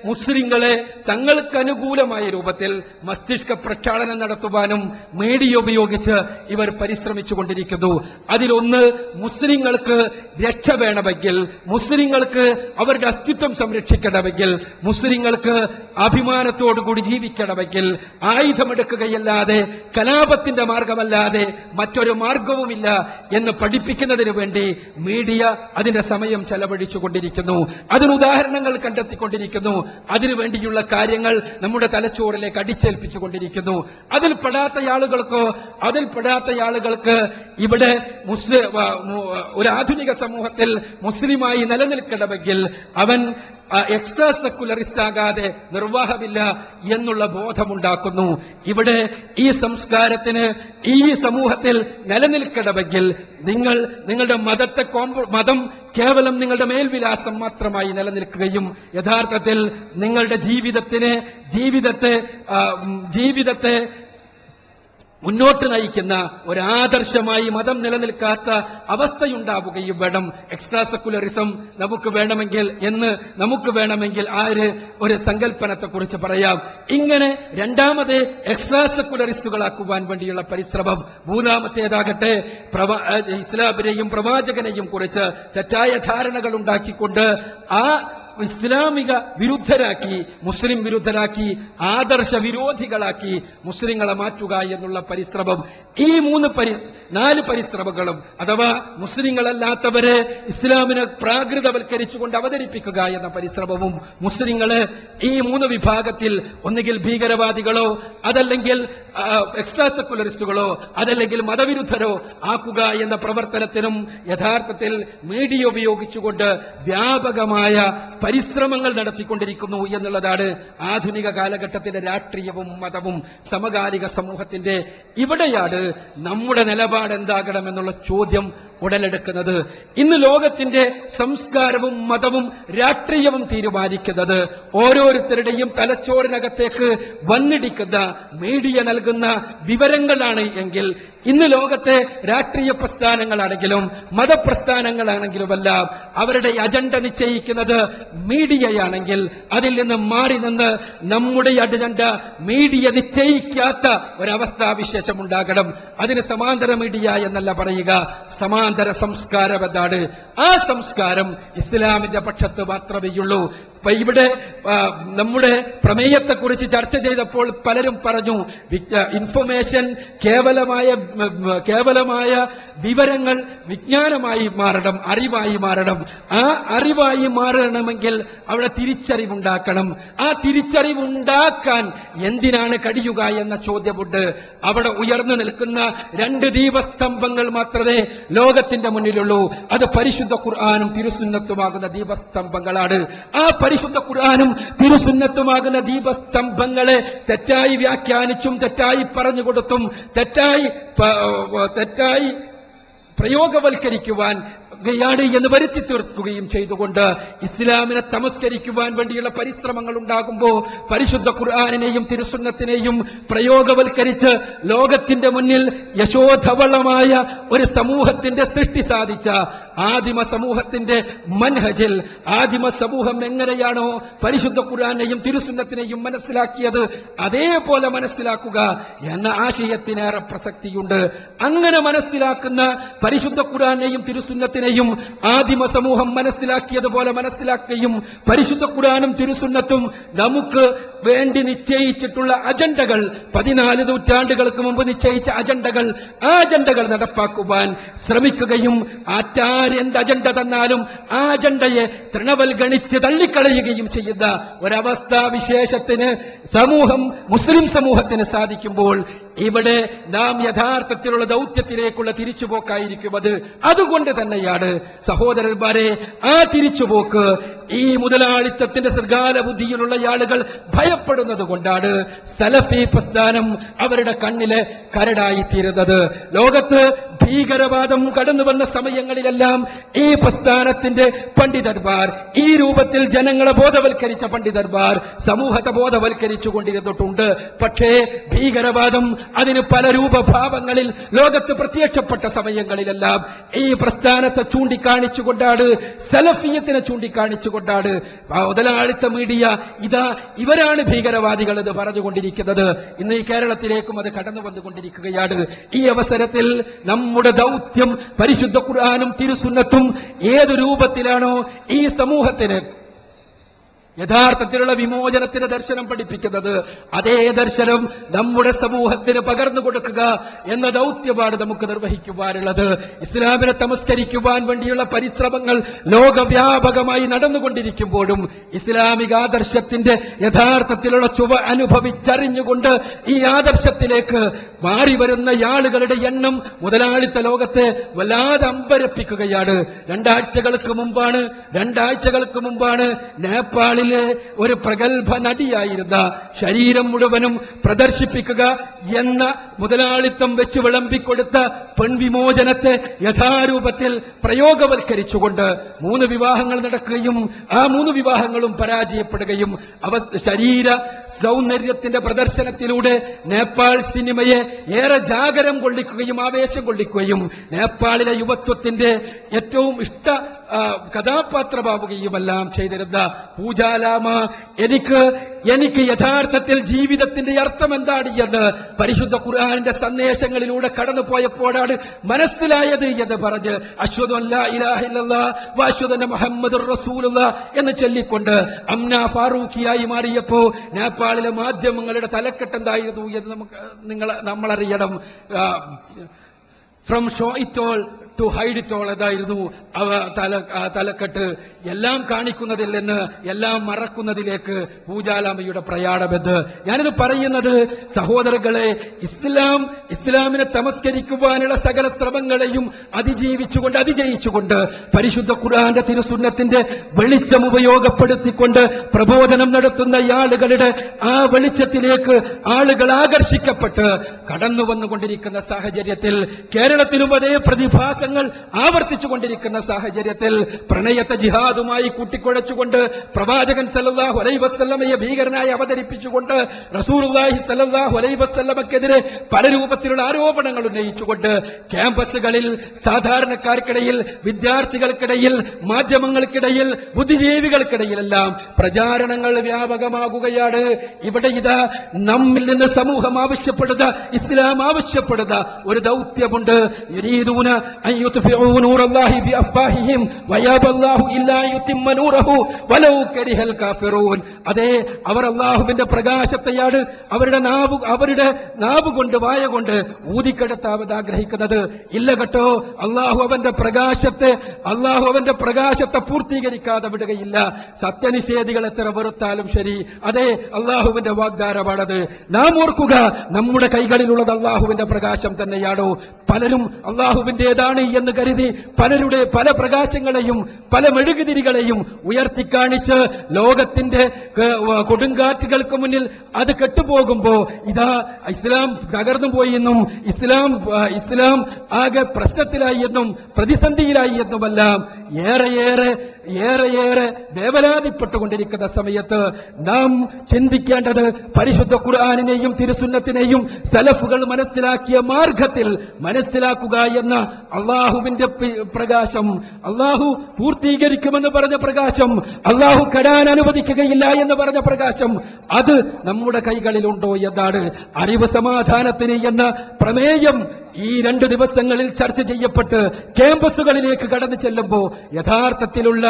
Speaker 1: മുസ്ലിങ്ങളെ തങ്ങൾക്ക് അനുകൂലമായ രൂപത്തിൽ മസ്തിഷ്ക പ്രക്ഷാളനം നടത്തുവാനും മീഡിയ ഉപയോഗിച്ച് ഇവർ പരിശ്രമിച്ചുകൊണ്ടിരിക്കുന്നു. അതിലൊന്ന്, മുസ്ലിങ്ങൾക്ക് രക്ഷ വേണമെങ്കിൽ, മുസ്ലിങ്ങൾക്ക് അവരുടെ അസ്തിത്വം സംരക്ഷിക്കണമെങ്കിൽ, മുസ്ലിങ്ങൾക്ക് അഭിമാനത്തോടുകൂടി ജീവിക്കണമെങ്കിൽ ആയുധമെടുക്കുകയല്ലാതെ കലാപത്തിന്റെ മാർഗമല്ലാതെ മറ്റൊരു മാർഗവുമില്ല എന്ന് പഠിപ്പിക്കുന്നതിന് വേണ്ടി മീഡിയ അതിന്റെ സമയം ചെലവഴിച്ചുകൊണ്ടിരിക്കുന്നു. അതിന് ഉദാഹരണങ്ങൾ കണ്ടെത്തിക്കൊണ്ടിരിക്കുന്നു. അതിനുവേണ്ടിയുള്ള കാര്യങ്ങൾ നമ്മുടെ തലച്ചോറിലേക്ക് അടിച്ചേൽപ്പിച്ചുകൊണ്ടിരിക്കുന്നു. അതിൽപ്പെടാത്ത ആളുകൾക്ക് ഇവിടെ ഒരു ആധുനിക സമൂഹത്തിൽ മുസ്ലിമായി നിലനിൽക്കണമെങ്കിൽ അവൻ എക്സ്ട്രാ സെക്കുലറിസ്റ്റ് ആകാതെ നിർവാഹമില്ല എന്നുള്ള ബോധമുണ്ടാക്കുന്നു. ഇവിടെ ഈ സംസ്കാരത്തിന് ഈ സമൂഹത്തിൽ നിലനിൽക്കണമെങ്കിൽ നിങ്ങളുടെ മതം കേവലം നിങ്ങളുടെ മേൽവിലാസം മാത്രമായി നിലനിൽക്കുകയും യഥാർത്ഥത്തിൽ നിങ്ങളുടെ ജീവിതത്തെ മുന്നോട്ട് നയിക്കുന്ന ഒരാദർശമായി മതം നിലനിൽക്കാത്ത അവസ്ഥയുണ്ടാവുകയും വേണം. എക്സ്ട്രാ സെക്കുലറിസം നമുക്ക് വേണമെങ്കിൽ ഒരു സങ്കല്പനത്തെക്കുറിച്ച് പറയാം. ഇങ്ങനെ രണ്ടാമത് എക്സ്ട്രാ സെക്കുലറിസ്റ്റുകളാക്കുവാൻ വേണ്ടിയുള്ള പരിശ്രമം. മൂന്നാമത്തേതാകട്ടെ ഇസ്ലാമിനെയും പ്രവാചകനെയും കുറിച്ച് തെറ്റായ ധാരണകൾ ഉണ്ടാക്കിക്കൊണ്ട് ആ ഇസ്ലാമിക വിരുദ്ധരാക്കി, മുസ്ലിം വിരുദ്ധരാക്കി, ആദർശ വിരോധികളാക്കി മുസ്ലിങ്ങളെ മാറ്റുക എന്നുള്ള പരിശ്രമം. ഈ നാല് പരിശ്രമങ്ങളും അഥവാ മുസ്ലിങ്ങളല്ലാത്തവരെ ഇസ്ലാമിനെ പ്രാകൃതവൽക്കരിച്ചുകൊണ്ട് അവതരിപ്പിക്കുക എന്ന പരിശ്രമവും മുസ്ലിങ്ങളെ ഈ മൂന്ന് വിഭാഗത്തിൽ ഒന്നുകിൽ ഭീകരവാദികളോ അതല്ലെങ്കിൽ എക്സ്ട്രാ സെക്കുലറിസ്റ്റുകളോ അതല്ലെങ്കിൽ മതവിരുദ്ധരോ ആക്കുക എന്ന പ്രവർത്തനത്തിനും യഥാർത്ഥത്തിൽ മീഡിയ ഉപയോഗിച്ചുകൊണ്ട് വ്യാപകമായ പരിശ്രമങ്ങൾ നടത്തിക്കൊണ്ടിരിക്കുന്നു എന്നുള്ളതാണ് ആധുനിക കാലഘട്ടത്തിന്റെ രാഷ്ട്രീയവും മതവും സമകാലിക സമൂഹത്തിന്റെ. ഇവിടെയാണ് നമ്മുടെ നിലപാട് എന്താകണമെന്നുള്ള ചോദ്യം ഉടലെടുക്കുന്നത്. ഇന്ന് ലോകത്തിന്റെ സംസ്കാരവും മതവും രാഷ്ട്രീയവും തീരുമാനിക്കുന്നത് ഓരോരുത്തരുടെയും തലച്ചോറിനകത്തേക്ക് വന്നിടിക്കുന്ന മീഡിയ നൽകുന്ന വിവരങ്ങളാണ് എങ്കിൽ ഇന്ന് ലോകത്തെ രാഷ്ട്രീയ പ്രസ്ഥാനങ്ങളാണെങ്കിലും മതപ്രസ്ഥാനങ്ങളാണെങ്കിലുമെല്ലാം അവരുടെ അജണ്ട നിശ്ചയിക്കുന്നത് മീഡിയയാണെങ്കിൽ അതിൽ നിന്ന് മാറി നിന്ന് നമ്മുടെ അജണ്ട മീഡിയ നിശ്ചയിക്കാത്ത ഒരവസ്ഥാവിശേഷം ഉണ്ടാകണം. അതിന് സമാന്തര മീഡിയ എന്നല്ല പറയുക, സമാന്തര സംസ്കാരം എന്നാണ്. ആ സംസ്കാരം ഇസ്ലാമിന്റെ പക്ഷത്ത് മാത്രമേയുള്ളൂ. ഇവിടെ നമ്മുടെ പ്രമേയത്തെക്കുറിച്ച് ചർച്ച ചെയ്തപ്പോൾ പലരും പറഞ്ഞു ഇൻഫർമേഷൻ കേവലമായ വിവരങ്ങൾ വിജ്ഞാനമായി മാറണം, അറിവായി മാറണം. ആ അറിവായി മാറണമെങ്കിൽ അവിടെ തിരിച്ചറിവുണ്ടാക്കണം. ആ തിരിച്ചറിവുണ്ടാക്കാൻ എന്തിനാണ് കഴിയുക എന്ന ചോദ്യമുണ്ട്. അവിടെ ഉയർന്നു നിൽക്കുന്ന രണ്ട് ദീപസ്തംഭങ്ങൾ മാത്രമേ ലോകത്തിന്റെ മുന്നിലുള്ളൂ. അത് പരിശുദ്ധ ഖുർആനും തിരുസുന്നത്തുമാകുന്ന ദീപസ്തംഭങ്ങളാണ്. ആ പരിശുദ്ധ ഖുർആനും തിരുസുന്നത്തുമാകുന്ന ദീപസ്തംഭങ്ങളെ തെറ്റായി വ്യാഖ്യാനിച്ചും തെറ്റായി പറഞ്ഞുകൊടുത്തും തെറ്റായി പ്രയോഗവൽക്കരിക്കുവാൻ ാണ് എന്ന് വരുത്തി തീർക്കുകയും ചെയ്തുകൊണ്ട് ഇസ്ലാമിനെ തമസ്കരിക്കുവാൻ വേണ്ടിയുള്ള പരിശ്രമങ്ങൾ ഉണ്ടാകുമ്പോൾ പരിശുദ്ധ ഖുർആനിനെയും തിരുസുന്നത്തിനെയും പ്രയോഗവൽക്കരിച്ച് ലോകത്തിന്റെ മുന്നിൽ യശോധവളമായ ഒരു സമൂഹത്തിന്റെ സൃഷ്ടി സാധിച്ച ആദിമ സമൂഹത്തിന്റെ മൻഹജിൽ ആദിമ സമൂഹം എങ്ങനെയാണോ പരിശുദ്ധ ഖുർആനെയും തിരുസുന്നത്തിനെയും മനസ്സിലാക്കിയത് അതേപോലെ മനസ്സിലാക്കുക എന്ന ആശയത്തിനേറെ പ്രസക്തിയുണ്ട്. അങ്ങനെ മനസ്സിലാക്കുന്ന പരിശുദ്ധ ഖുർആനെയും തിരുസുന്നത്തിനെയും ആദിമ സമൂഹം മനസ്സിലാക്കിയതുപോലെ മനസ്സിലാക്കുകയും പരിശുദ്ധ ഖുർആനും തിരുസുന്നത്തും നമുക്ക് വേണ്ടി നിശ്ചയിച്ചിട്ടുള്ള അജണ്ടകൾ 14 നൂറ്റാണ്ടുകൾക്ക് മുമ്പ് നിശ്ചയിച്ച അജണ്ടകൾ ആ അജണ്ടകൾ നടപ്പാക്കുവാൻ ശ്രമിക്കുകയും എന്ത് അജണ്ട തന്നാലും ആ അജണ്ടയെ തൃണവൽഗണിച്ച് തള്ളിക്കളയുകയും ചെയ്യുന്ന ഒരവസ്ഥാവിശേഷത്തിന് മുസ്ലിം സമൂഹത്തിന് സാധിക്കുമ്പോൾ ഇവിടെ നാം യഥാർത്ഥത്തിലുള്ള ദൗത്യത്തിലേക്കുള്ള തിരിച്ചുപോക്കായിരിക്കും അത്. അതുകൊണ്ട് തന്നെയാണ് സഹോദരന്മാരെ ആ തിരിച്ചുപോക്ക് ഈ മുതലാളിത്തത്തിന്റെ ശൃംഖാല ബുദ്ധിയിലുള്ള ആളുകൾ ഭയപ്പെടുന്നത് കൊണ്ടാണ് സലഫി പ്രസ്ഥാനം അവരുടെ കണ്ണിലെ കരടായിത്തീരുന്നത്. ലോകത്ത് ഭീകരവാദം കടന്നു വന്ന സമയങ്ങളിലെല്ലാം ഈ പ്രസ്ഥാനത്തിന്റെ പണ്ഡിതന്മാർ, ഈ രൂപത്തിൽ ജനങ്ങളെ ബോധവൽക്കരിച്ച പണ്ഡിതന്മാർ സമൂഹത്തെ ബോധവൽക്കരിച്ചു കൊണ്ടിരുന്നിട്ടുണ്ട്. പക്ഷേ ഭീകരവാദം അതിന് പല രൂപഭാവങ്ങളിൽ ലോകത്ത് പ്രത്യക്ഷപ്പെട്ട സമയങ്ങളിലെല്ലാം ഈ പ്രസ്ഥാനത്തെ ചൂണ്ടിക്കാണിച്ചുകൊണ്ടാണ്, സലഫിയത്തിനെ ചൂണ്ടിക്കാണിച്ചുകൊണ്ടാണ് മുതലാളിത്ത മീഡിയ ഇവരാണ് ഭീകരവാദികൾ എന്ന് പറഞ്ഞുകൊണ്ടിരിക്കുന്നത്. ഇന്ന് ഈ കേരളത്തിലേക്കും അത് കടന്നു വന്നുകൊണ്ടിരിക്കുകയാണ്. ഈ അവസരത്തിൽ നമ്മുടെ ദൗത്യം പരിശുദ്ധ ഖുർആനും തിരുസുന്നത്തും ഏതു രൂപത്തിലാണോ ഈ സമൂഹത്തിന് യഥാർത്ഥത്തിലുള്ള വിമോചനത്തിന്റെ ദർശനം പഠിപ്പിക്കുന്നത് അതേ ദർശനം നമ്മുടെ സമൂഹത്തിന് പകർന്നു കൊടുക്കുക എന്ന ദൗത്യമാണ് നമുക്ക് നിർവഹിക്കുവാനുള്ളത്. ഇസ്ലാമിനെ തമസ്കരിക്കുവാൻ വേണ്ടിയുള്ള പരിശ്രമങ്ങൾ ലോകവ്യാപകമായി നടന്നുകൊണ്ടിരിക്കുമ്പോഴും ഇസ്ലാമിക ആദർശത്തിന്റെ യഥാർത്ഥത്തിലുള്ള ചുവ അനുഭവിച്ചറിഞ്ഞുകൊണ്ട് ഈ ആദർശത്തിലേക്ക് മാറി വരുന്ന ആളുകളുടെ എണ്ണം മുതലാളിത്ത ലോകത്തെ വല്ലാതെ അമ്പരപ്പിക്കുകയാണ്. രണ്ടാഴ്ചകൾക്ക് മുമ്പാണ് നേപ്പാളിൽ ഒരു പ്രഗത്ഭ നടിയായിരുന്ന ശരീരം മുഴുവനും പ്രദർശിപ്പിക്കുക എന്ന മുതലാളിത്തം വെച്ച് വിളമ്പിക്കൊടുത്ത പെൺവിമോചനത്തെ യഥാരൂപത്തിൽ പ്രയോഗവൽക്കരിച്ചുകൊണ്ട് 3 വിവാഹങ്ങൾ നടക്കുകയും ആ 3 വിവാഹങ്ങളും പരാജയപ്പെടുകയും ശരീര സൗന്ദര്യത്തിന്റെ പ്രദർശനത്തിലൂടെ നേപ്പാൾ സിനിമയെ ഏറെ ജാഗരം കൊള്ളിക്കുകയും ആവേശം കൊള്ളിക്കുകയും നേപ്പാളിലെ യുവത്വത്തിന്റെ ഏറ്റവും ഇഷ്ട കഥാപാത്രമാവുകയുമെല്ലാം ചെയ്തിരുന്ന പൂജാലാമ എനിക്ക് യഥാർത്ഥത്തിൽ ജീവിതത്തിന്റെ അർത്ഥം എന്താണ് എന്ന് പരിശുദ്ധ ഖുർആനിന്റെ സന്ദേശങ്ങളിലൂടെ കടന്നുപോയപ്പോഴാണ് മനസ്സിലായത് എന്ന് പറഞ്ഞ് അശ്ഹദു അല്ലാ ഇലാഹ ഇല്ലല്ലാഹ് വ അശ്ഹദു അന്ന മുഹമ്മദുർ റസൂലുള്ളാഹ് എന്ന് ചൊല്ലിക്കൊണ്ട് അംന ഫാറൂഖിയായി മാറിയപ്പോ നേപ്പാളിലെ മാധ്യമങ്ങളുടെ തലക്കെട്ടെന്തായിരുന്നു എന്ന് നമ്മളറിയണം. From show it all to hide it all അതായിരുന്നു തലക്കെട്ട്. എല്ലാം കാണിക്കുന്നതിൽ നിന്ന് എല്ലാം മറക്കുന്നതിലേക്ക് പൂജാലാമയുടെ പ്രയാണമെന്ന്. ഞാനിത് പറയുന്നത് സഹോദരങ്ങളെ, ഇസ്ലാമിനെ തമസ്കരിക്കുവാനുള്ള സകല ശ്രമങ്ങളെയും അതിജയിച്ചുകൊണ്ട് പരിശുദ്ധ ഖുർആന്റെ തിരുസുന്നത്തിന്റെ വെളിച്ചം ഉപയോഗപ്പെടുത്തിക്കൊണ്ട് പ്രബോധനം നടത്തുന്ന ആളുകളുടെ ആ വെളിച്ചത്തിലേക്ക് ആളുകൾ ആകർഷിക്കപ്പെട്ട് കടന്നു വന്നുകൊണ്ടിരിക്കുന്ന സാഹചര്യത്തിൽ, കേരളത്തിലും അതേ പ്രതിഭാസങ്ങൾ ആവർത്തിച്ചുകൊണ്ടിരിക്കുന്ന സാഹചര്യത്തിൽ പ്രണയത്തെ ജിഹാദുമായി കൂട്ടിക്കുഴച്ചുകൊണ്ട് പ്രവാചകൻ സല്ലല്ലാഹു അലൈഹി വസല്ലമയെ ഭീകരനായി അവതരിപ്പിച്ചുകൊണ്ട് റസൂലുള്ളാഹി സല്ലല്ലാഹു അലൈഹി വസല്ലമക്കെതിരെ പല രൂപത്തിലുള്ള ആരോപണങ്ങൾ ഉന്നയിച്ചുകൊണ്ട് ക്യാമ്പസുകളിൽ, സാധാരണക്കാർക്കിടയിൽ, വിദ്യാർത്ഥികൾക്കിടയിൽ, മാധ്യമങ്ങൾക്കിടയിൽ, ബുദ്ധിജീവികൾക്കിടയിലെല്ലാം പ്രചാരണങ്ങൾ വ്യാപകമാകുകയാണ്. ഇവിടെ ഇതാ നമ്മിൽ നിന്ന് സമൂഹം ആവശ്യപ്പെടുന്ന, ഇസ്ലാം ആവശ്യപ്പെടുന്ന ഒരു ദൗത്യമുണ്ട്. യുരീദൂന അൻ യുത്ഫിഉ നൂറല്ലാഹി ബിഅഫ്വാഹിഹിം വയബല്ലാഹു ഇല്ലാ യുതിമ്മ നൂറഹു വലൗ കരിഹൽ കാഫിറൂൻ. അതെ, അവർ അല്ലാഹുവിന്റെ പ്രകാശത്തെയാണ് അവരുടെ നാവ് കൊണ്ട്, വായ കൊണ്ട് ഊതിക്കെടുത്താൻ ആഗ്രഹിക്കുന്നത്. ഇല്ല കേട്ടോ, അല്ലാഹു അവന്റെ പ്രകാശത്തെ പൂർത്തീകരിക്കാതെ വിടുകയില്ല. സത്യനിഷേധികൾ എത്ര വെറുത്താലും ശരി, അതെ, അല്ലാഹുവിന്റെ വാഗ്ദാനമാണത്. നാം ഓർക്കുക, നമ്മുടെ കൈകളിലുള്ളത് അല്ലാഹുവിന്റെ പ്രകാശം തന്നെയാണോ? പലരും അല്ലാഹുവിന്റേതാണ് ആണ് എന്ന് കരുതി പലരുടെ പല പ്രകാശങ്ങളെയും പല മെഴുകുതിരികളെയും ഉയർത്തിക്കാണിച്ച് ലോകത്തിന്റെ കൊടുങ്കാറ്റുകൾക്ക് മുന്നിൽ അത് കെട്ടുപോകുമ്പോ ഇതാ ഇസ്ലാം തകർന്നു പോയി എന്നും ഇസ്ലാം ആകെ പ്രശ്നത്തിലായി എന്നും പ്രതിസന്ധിയിലായി എന്നുമെല്ലാം ഏറെയേറെ വേവലാതിപ്പെട്ടുകൊണ്ടിരിക്കുന്ന സമയത്ത് നാം ചിന്തിക്കേണ്ടത് പരിശുദ്ധ ഖുർആനിനെയും തിരുസുന്നത്തിനെയും സലഫുകൾ മനസ്സിലാക്കിയ മാർഗത്തിൽ മനസ്സിലാക്കുക എന്ന അള്ളാഹുവിന്റെ പ്രകാശം, അള്ളാഹു പൂർത്തീകരിക്കുമെന്ന് പറഞ്ഞ പ്രകാശം, അള്ളാഹു കെടാൻ അനുവദിക്കുകയില്ല എന്ന് പറഞ്ഞ പ്രകാശം, അത് നമ്മുടെ കൈകളിലുണ്ടോ എന്നാണ്. അറിവ് സമാധാനത്തിന് എന്ന പ്രമേയം ഈ 2 ദിവസങ്ങളിൽ ചർച്ച ചെയ്യപ്പെട്ട് ക്യാമ്പസുകളിലേക്ക് കടന്നു ചെല്ലുമ്പോൾ യഥാർത്ഥത്തിലുള്ള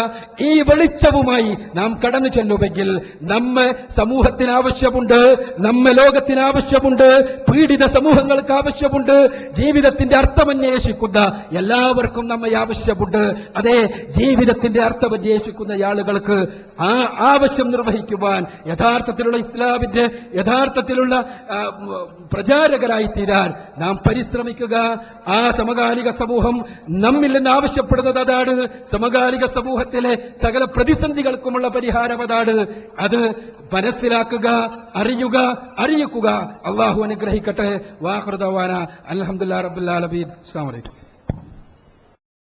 Speaker 1: ഈ വെളിച്ചവുമായി നാം കടന്നു ചെല്ലുമെങ്കിൽ നമ്മെ സമൂഹത്തിന് ആവശ്യമുണ്ട്, നമ്മെ ലോകത്തിന് ആവശ്യമുണ്ട്, പീഡിത സമൂഹങ്ങൾക്ക് ആവശ്യമുണ്ട്, ജീവിതത്തിന്റെ അർത്ഥമന്വേഷിക്കുന്ന എല്ലാവർക്കും നമ്മെ ആവശ്യമുണ്ട്. അതേ, ജീവിതത്തിന്റെ അർത്ഥമന്വേഷിക്കുന്ന ആളുകൾക്ക് ആ ആവശ്യം നിർവഹിക്കുവാൻ യഥാർത്ഥത്തിലുള്ള ഇസ്ലാമിന്റെ യഥാർത്ഥത്തിലുള്ള പ്രചാരകരായി തീരാൻ നാം പരിശ്രമിക്കുക. ആ സമകാലിക സമൂഹം നമ്മിൽ നിന്ന് ആവശ്യപ്പെടുന്നത് അതാണ്. സമകാലിക സമൂഹത്തിലെ സകല പ്രതിസന്ധികൾക്കുമുള്ള പരിഹാരം അതാണ്. അത് മനസ്സിലാക്കുക, അറിയിക്കുക. അള്ളാഹു അനുഗ്രഹിക്കട്ടെ. വാഖിറു ദഅവാന അൽഹംദുലില്ലാഹി റബ്ബിൽ ആലമീൻ. അസ്സലാമു അലൈക്കും.